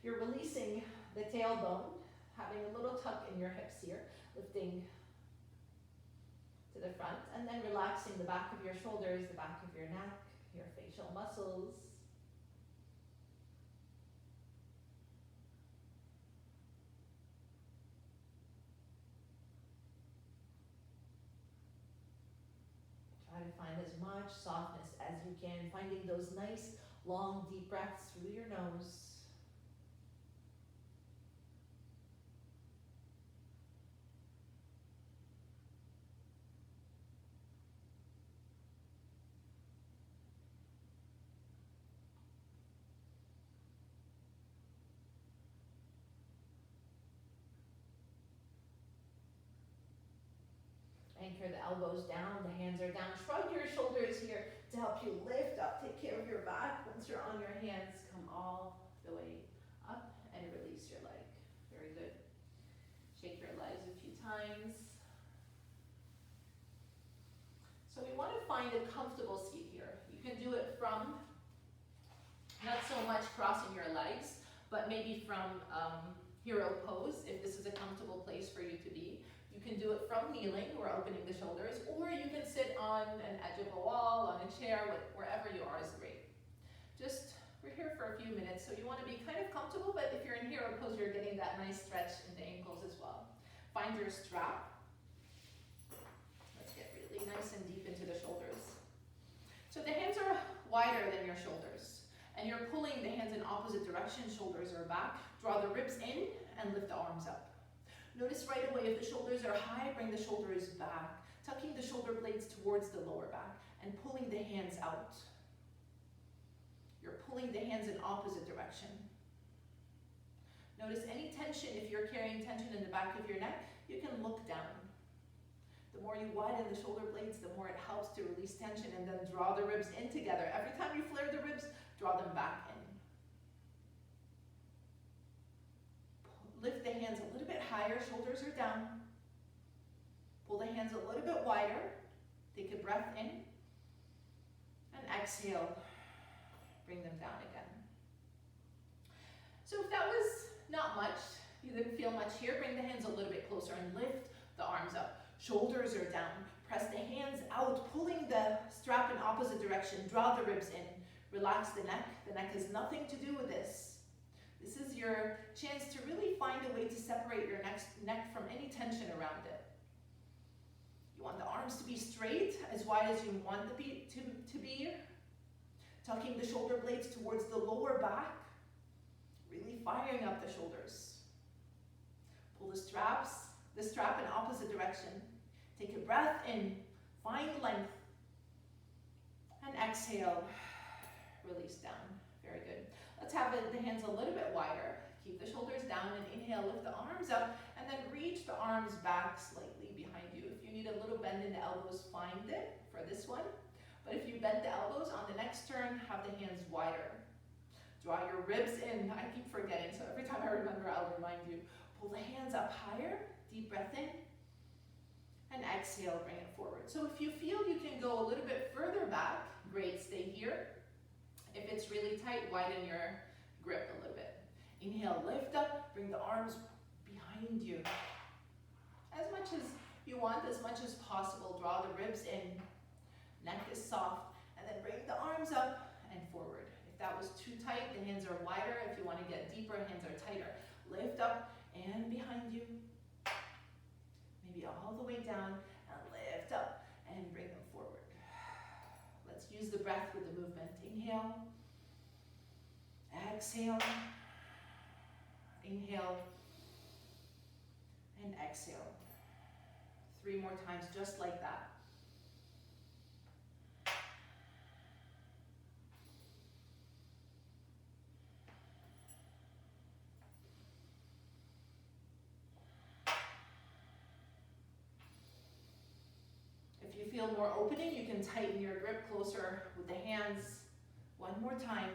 You're releasing the tailbone, having a little tuck in your hips here, lifting to the front, and then relaxing the back of your shoulders, the back of your neck, your facial muscles. Try to find as much softness as you can, finding those nice, long, deep breaths through your nose. Anchor the elbows down, the hands are down. Shrug your shoulders here to help you lift up, take care of your back. Once you're on your hands, come all the way up and release your leg. Very good. Shake your legs a few times. So we want to find a comfortable seat here. You can do it from, not so much crossing your legs, but maybe from hero pose, if this is a comfortable place for you to be. You can do it from kneeling or opening the shoulders, or you can sit on an edge of a wall, on a chair, wherever you are is great. We're here for a few minutes, so you want to be kind of comfortable, but if you're in hero pose, you're getting that nice stretch in the ankles as well. Find your strap. Let's get really nice and deep into the shoulders. So the hands are wider than your shoulders, and you're pulling the hands in opposite direction, shoulders are back. Draw the ribs in and lift the arms up. Notice right away if the shoulders are high, bring the shoulders back, tucking the shoulder blades towards the lower back and pulling the hands out. You're pulling the hands in opposite direction. Notice any tension, if you're carrying tension in the back of your neck, you can look down. The more you widen the shoulder blades, the more it helps to release tension, and then draw the ribs in together. Every time you flare the ribs, draw them back in. Lift the hands a little bit higher, shoulders are down. Pull the hands a little bit wider. Take a breath in. And exhale. Bring them down again. So if that was not much, you didn't feel much here, bring the hands a little bit closer and lift the arms up. Shoulders are down. Press the hands out, pulling the strap in opposite direction. Draw the ribs in. Relax the neck. The neck has nothing to do with this. This is your chance to really find a way to separate your neck from any tension around it. You want the arms to be straight, as wide as you want them to be. Tucking the shoulder blades towards the lower back. Really firing up the shoulders. Pull the strap in opposite direction. Take a breath in, find length. And exhale, release down. Very good. Let's have the hands a little bit wider. Keep the shoulders down and inhale, lift the arms up, and then reach the arms back slightly behind you. If you need a little bend in the elbows, find it for this one. But if you bend the elbows on the next turn, have the hands wider. Draw your ribs in. I keep forgetting, so every time I remember, I'll remind you. Pull the hands up higher, deep breath in, and exhale, bring it forward. So if you feel you can go a little bit further back, great, stay here. If it's really tight, widen your grip a little bit. Inhale, lift up, bring the arms behind you. As much as you want, as much as possible, draw the ribs in. Neck is soft, and then bring the arms up and forward. If that was too tight, the hands are wider. If you want to get deeper, hands are tighter. Lift up and behind you. Maybe all the way down, and lift up and bring them forward. Let's use the breath with the movement. Inhale, exhale, inhale, and exhale. 3 more times, just like that. If you feel more opening, you can tighten your grip closer with the hands. 1 more time.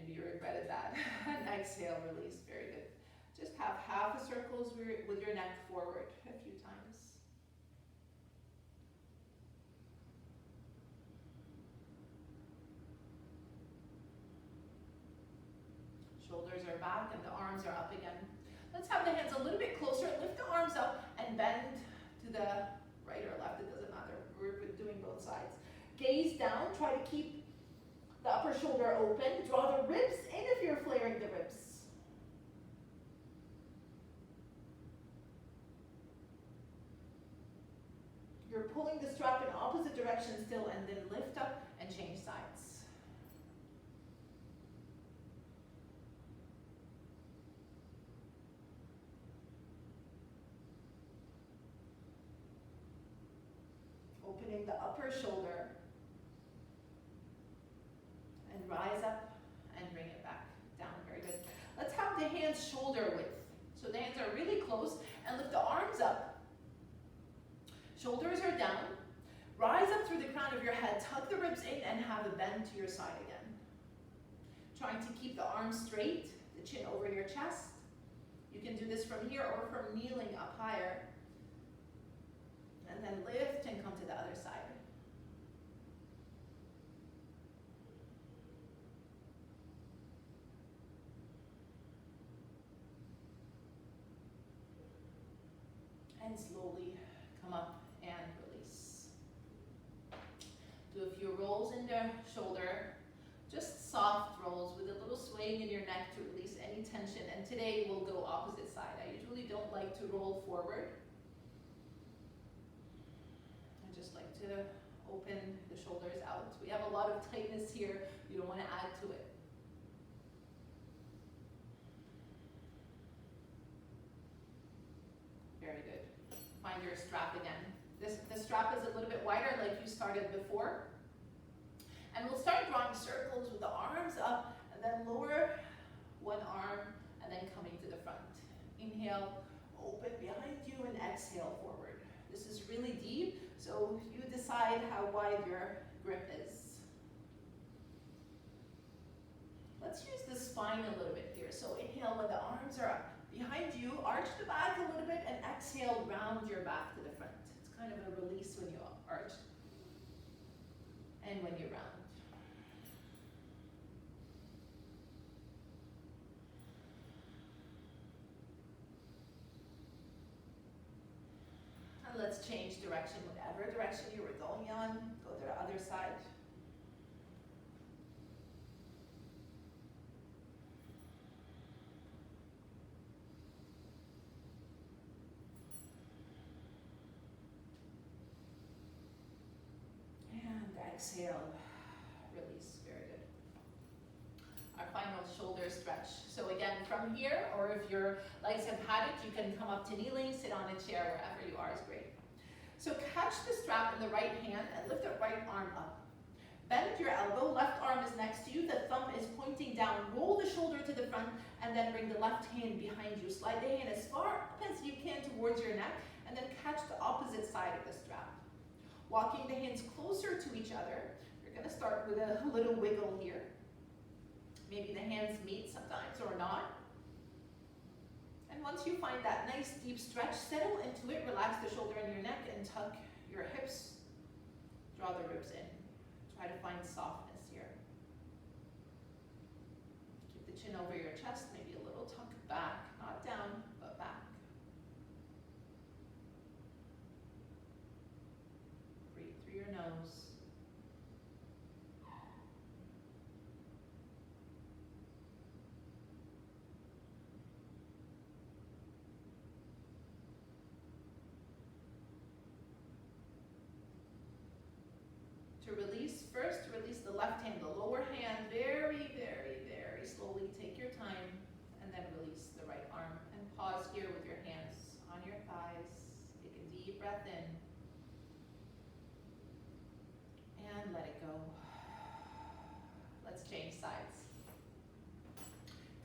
Maybe you regretted that. And exhale, release. Very good. Just have half a circle with your neck forward a few times. Shoulders are back and the arms are up again. Let's have the hands a little bit closer. Lift the arms up and bend to the right or left. It doesn't matter. We're doing both sides. Gaze down. Try to keep the upper shoulder open. Draw the ribs in if you're flaring the ribs. You're pulling the strap in opposite direction still, and then lift up and change sides. Opening the upper shoulder and rise up and bring it back down. Very good. Let's have the hands shoulder width. So the hands are really close, and lift the arms up. Shoulders are down. Rise up through the crown of your head. Tuck the ribs in and have a bend to your side again. Trying to keep the arms straight, the chin over your chest. You can do this from here or from kneeling up higher. And then lift and come to the other side. And slowly come up and release. Do a few rolls in the shoulder, just soft rolls with a little swaying in your neck to release any tension. And today we'll go opposite side. I usually don't like to roll forward. I just like to open the shoulders out. We have a lot of tightness here. You don't want to add to it. Very good. Find your strap again. The strap is a little bit wider like you started before. And we'll start drawing circles with the arms up and then lower one arm and then coming to the front. Inhale, open behind you and exhale forward. This is really deep, so you decide how wide your grip is. Let's use the spine a little bit here. So inhale when the arms are up behind you, arch the back a little bit, and exhale, round your back to the front. It's kind of a release when you arch and when you round. And let's change direction. Whatever direction you were going on, go to the other side. Exhale, release. Very good. Our final shoulder stretch. So again, from here, or if your legs have had it, you can come up to kneeling, sit on a chair, wherever you are is great. So catch the strap in the right hand and lift the right arm up. Bend your elbow, left arm is next to you, the thumb is pointing down. Roll the shoulder to the front and then bring the left hand behind you. Slide the hand as far up as you can towards your neck and then catch the opposite side of the strap. Walking the hands closer to each other. You're going to start with a little wiggle here. Maybe the hands meet sometimes or not. And once you find that nice deep stretch, settle into it. Relax the shoulder in your neck and tuck your hips. Draw the ribs in. Try to find softness here. Keep the chin over your chest. Maybe a little tuck back. Not down, but back. Your nose. To release, first release the left hand, the lower hand, very, very, very slowly. Take your time and then release the right arm. And pause here with your hands on your thighs. Take a deep breath in. And let it go. Let's change sides.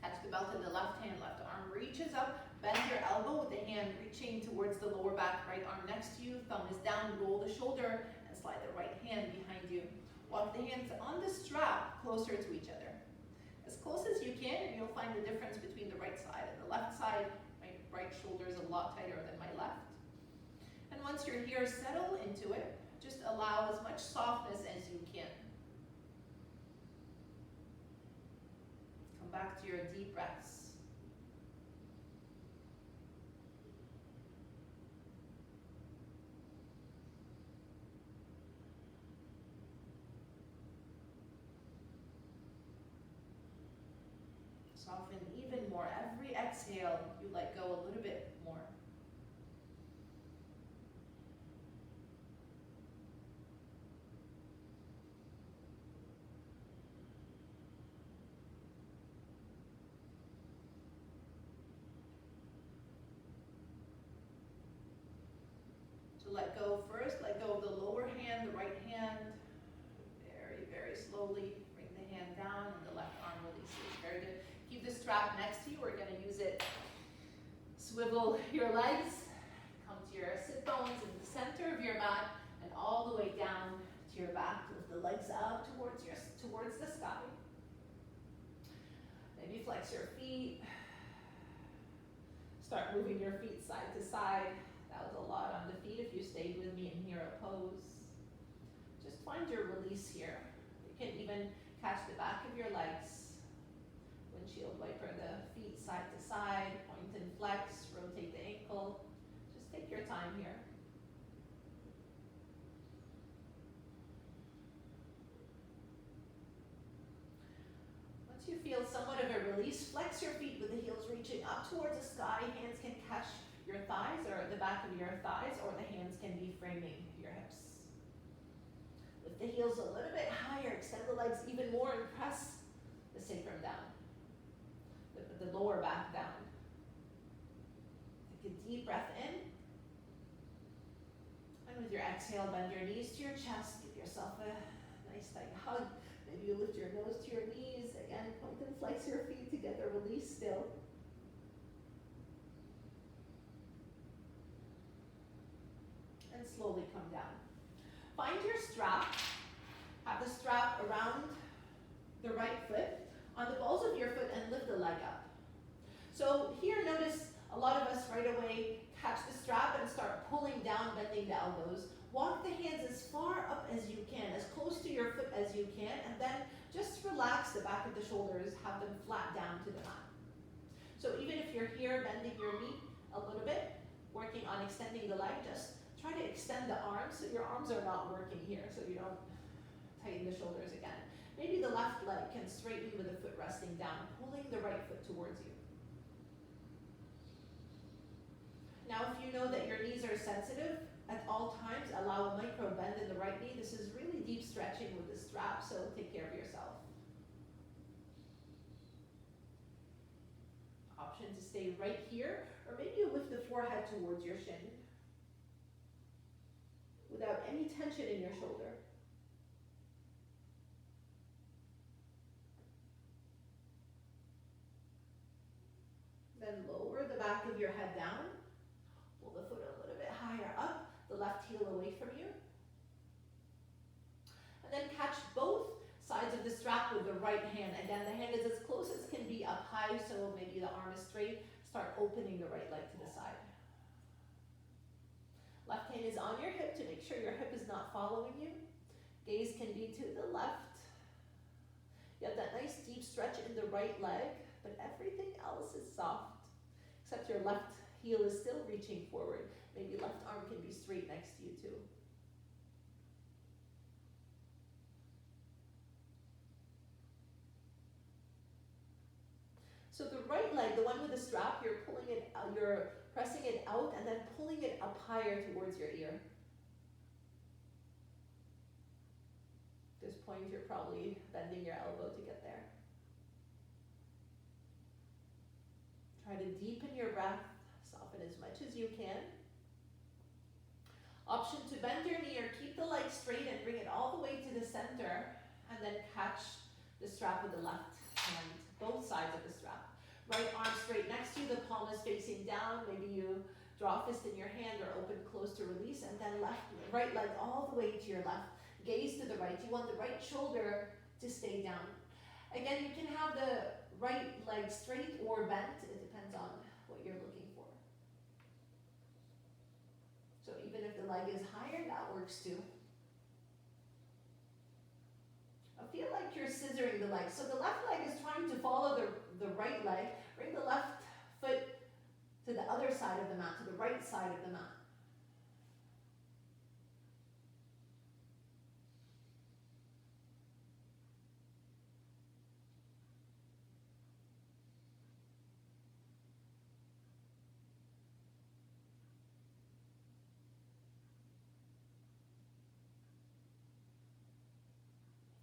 Catch the belt in the left hand, left arm reaches up. Bend your elbow with the hand reaching towards the lower back, right arm next to you. Thumb is down, roll the shoulder, and slide the right hand behind you. Walk the hands on the strap closer to each other. as close as you can, and you'll find the difference between the right side and the left side. My right shoulder is a lot tighter than my left. And once you're here, settle into it. Just allow as much softness as you can. Come back to your deep breaths. Soften even more. Every exhale, you let go a little bit more. So let go first. Let go of the lower hand, the right hand. Very, very slowly. Bring the hand down and the left arm releases. Very good. Keep the strap next to you. We're going to use it. Swivel your legs. Come to your sit bones in the center of your mat and all the way down to your back. Lift the legs up towards the sky. Maybe flex your feet. Start moving your feet side to side. That was a lot on the feet if you stayed with me in hero pose. Just find your release here. You can even catch the back of your legs. Windshield wiper the feet side to side, point and flex, rotate the ankle. Just take your time here. Once you feel somewhat of a release, flex your feet with the heels reaching up towards the sky. Hands can catch your thighs or the back of your thighs, or the hands can be framing your hips. Lift the heels a little bit higher, extend the legs even more and press the sacrum down. The lower back down. Take a deep breath in. And with your exhale, bend your knees to your chest. Give yourself a nice tight hug. Maybe you lift your nose to your knees. Again, point and flex your feet together. Release still. And slowly come down. Find your strap. Have the strap around the right foot on the balls of your foot and lift the leg up. So here, notice a lot of us right away catch the strap and start pulling down, bending the elbows. Walk the hands as far up as you can, as close to your foot as you can, and then just relax the back of the shoulders, have them flat down to the mat. So even if you're here bending your knee a little bit, working on extending the leg, just try to extend the arms so your arms are not working here, so you don't tighten the shoulders again. Maybe the left leg can straighten with the foot resting down, pulling the right foot towards you. Now, if you know that your knees are sensitive, at all times, allow a micro bend in the right knee. This is really deep stretching with the strap, so take care of yourself. Option to stay right here, or maybe you lift the forehead towards your shin without any tension in your shoulder. Then lower the back of your head down. Pull the foot a little bit higher up, the left heel away from you. And then catch both sides of the strap with the right hand. Again, the hand is as close as can be up high, so maybe the arm is straight. Start opening the right leg to the side. Left hand is on your hip to make sure your hip is not following you. Gaze can be to the left. You have that nice deep stretch in the right leg, but everything else is soft, except your left heel is still reaching forward. Maybe left arm can be straight next to you too. So the right leg, the one with the strap, you're pressing it out and then pulling it up higher towards your ear. At this point, you're probably bending your elbow to get there. Try to deepen your breath, soften as much as you can. Option to bend your knee or keep the leg straight and bring it all the way to the center, and then catch the strap with the left hand, both sides of the strap. Right arm straight next to you, the palm is facing down. Maybe you draw a fist in your hand or open close to release, and then right leg all the way to your left. Gaze to the right. You want the right shoulder to stay down. Again, you can have the right leg straight or bent. It depends on what you're looking for. So even if the leg is higher, that works too. I feel like you're scissoring the leg. So the left leg is trying to follow the right leg. Bring the left foot to the other side of the mat, to the right side of the mat.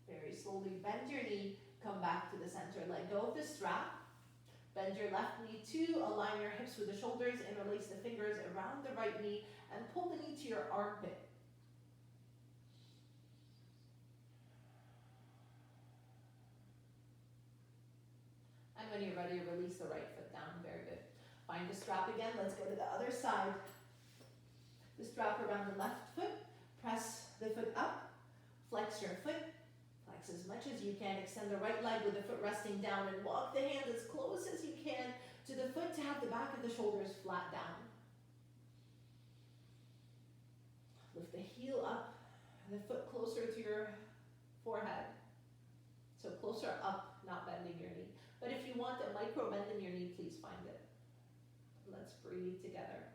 Very slowly bend your knee, come back to the center. Let go of the strap. Bend your left knee to align your hips with the shoulders, interlace the fingers around the right knee, and pull the knee to your armpit. And when you're ready, release the right foot down. Very good. Find the strap again. Let's go to the other side. The strap around the left foot. Press the foot up. Flex your foot. Flex as much as you can. Extend the right leg with the foot resting down and walk the hands as close as you can to the foot to have the back of the shoulders flat down. Lift the heel up and the foot closer to your forehead. So closer up, not bending your knee. But if you want a micro bend in your knee, please find it. Let's breathe together.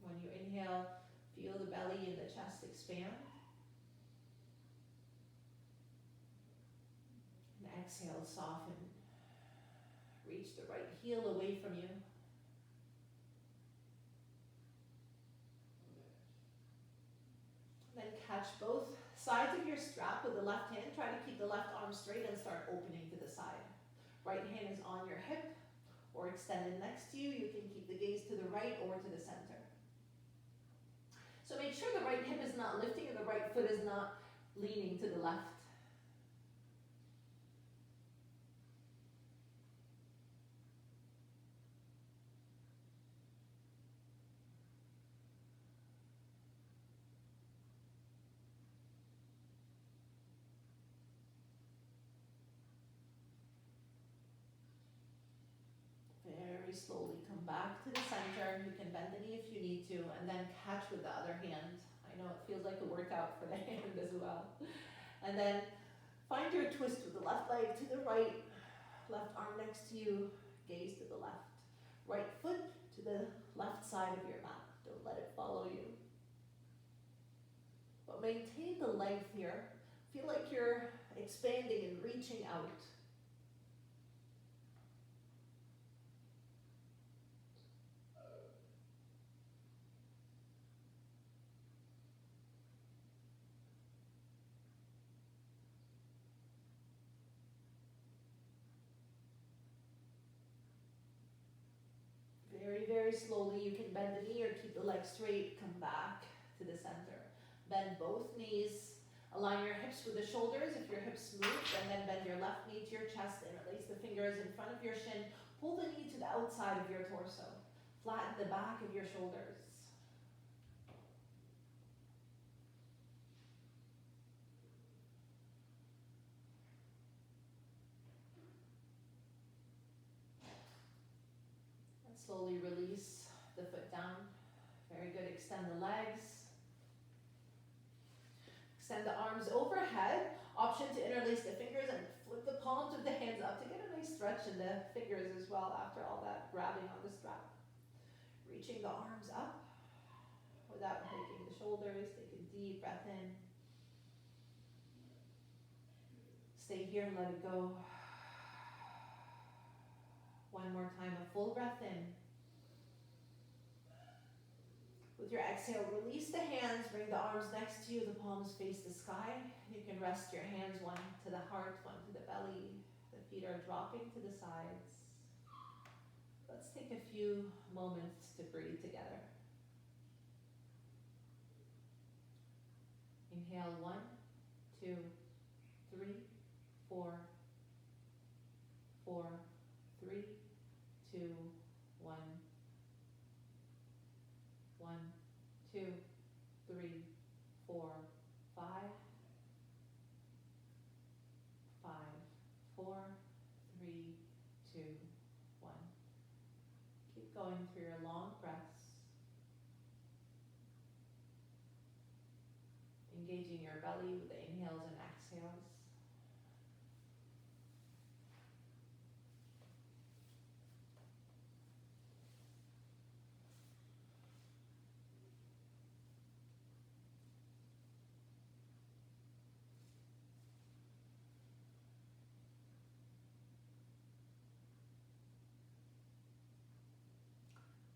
When you inhale, feel the belly and the chest expand. And exhale, soften. Reach the right heel away from you. Then catch both sides of your strap with the left hand. Try to keep the left arm straight and start opening to the side. Right hand is on your hip or extended next to you. You can keep the gaze to the right or to the center. So make sure the right hip is not lifting and the right foot is not leaning to the left. Very slowly come back to the center. You can bend the knee if you need to, and then catch with the other hand. I know it feels like a workout for the hand as well. And then find your twist with the left leg to the right, left arm next to you, gaze to the left. Right foot to the left side of your mat. Don't let it follow you. But maintain the length here. Feel like you're expanding and reaching out. Very, very slowly, you can bend the knee or keep the leg straight, come back to the center. Bend both knees, align your hips with the shoulders if your hips move, and then bend your left knee to your chest, interlace the fingers in front of your shin, pull the knee to the outside of your torso, flatten the back of your shoulders. And slowly release the foot down. Very good, extend the legs. Extend the arms overhead. Option to interlace the fingers and flip the palms of the hands up to get a nice stretch in the fingers as well after all that grabbing on the strap. Reaching the arms up without hiking the shoulders. Take a deep breath in. Stay here and let it go. One more time, a full breath in. With your exhale, release the hands, bring the arms next to you, the palms face the sky. You can rest your hands, one to the heart, one to the belly. The feet are dropping to the sides. Let's take a few moments to breathe together. Inhale, 1, 2, 3, 4, 4, 3, 2, 1, 1, 2, going through your long breaths, engaging your belly with the inhales and exhales.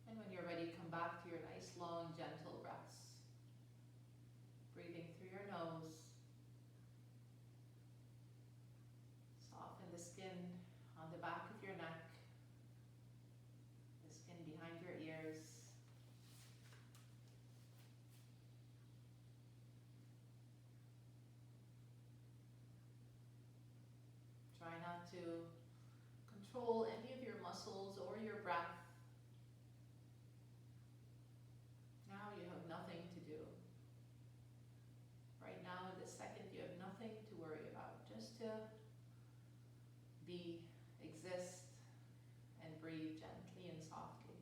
And when you're ready, come back to your nice, long, gentle breaths. Breathing through your nose. Soften the skin on the back of your neck, the skin behind your ears. Try not to control any of your muscles or your breath. Now you have nothing to do. Right now, in this second, you have nothing to worry about. Just to be, exist, and breathe gently and softly.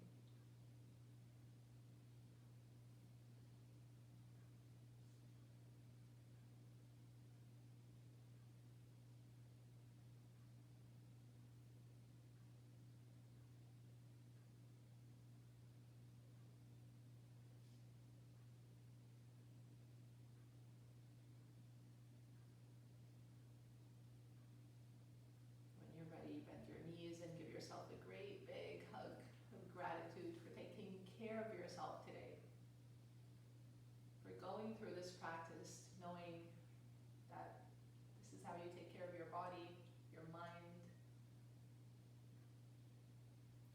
When you're ready, bend your knees and give yourself a great big hug of gratitude for taking care of yourself today. For going through this practice, knowing that this is how you take care of your body, your mind.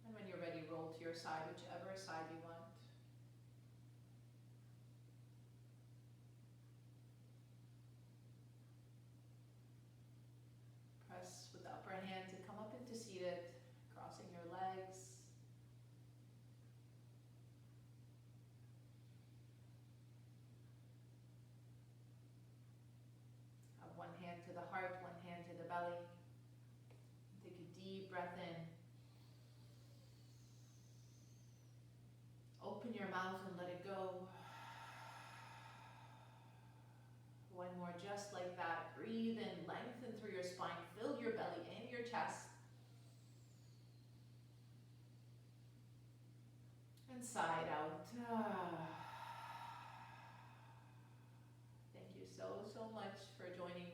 And when you're ready, roll to your side, whichever side you want. Press with the upper hand to come up into seated, crossing your legs. Have one hand to the heart, one hand to the belly. Take a deep breath in. Open your mouth and let it go. One more just like that. Breathe in, lengthen through your spine. Fill your belly and your chest. And side out. Thank you so much for joining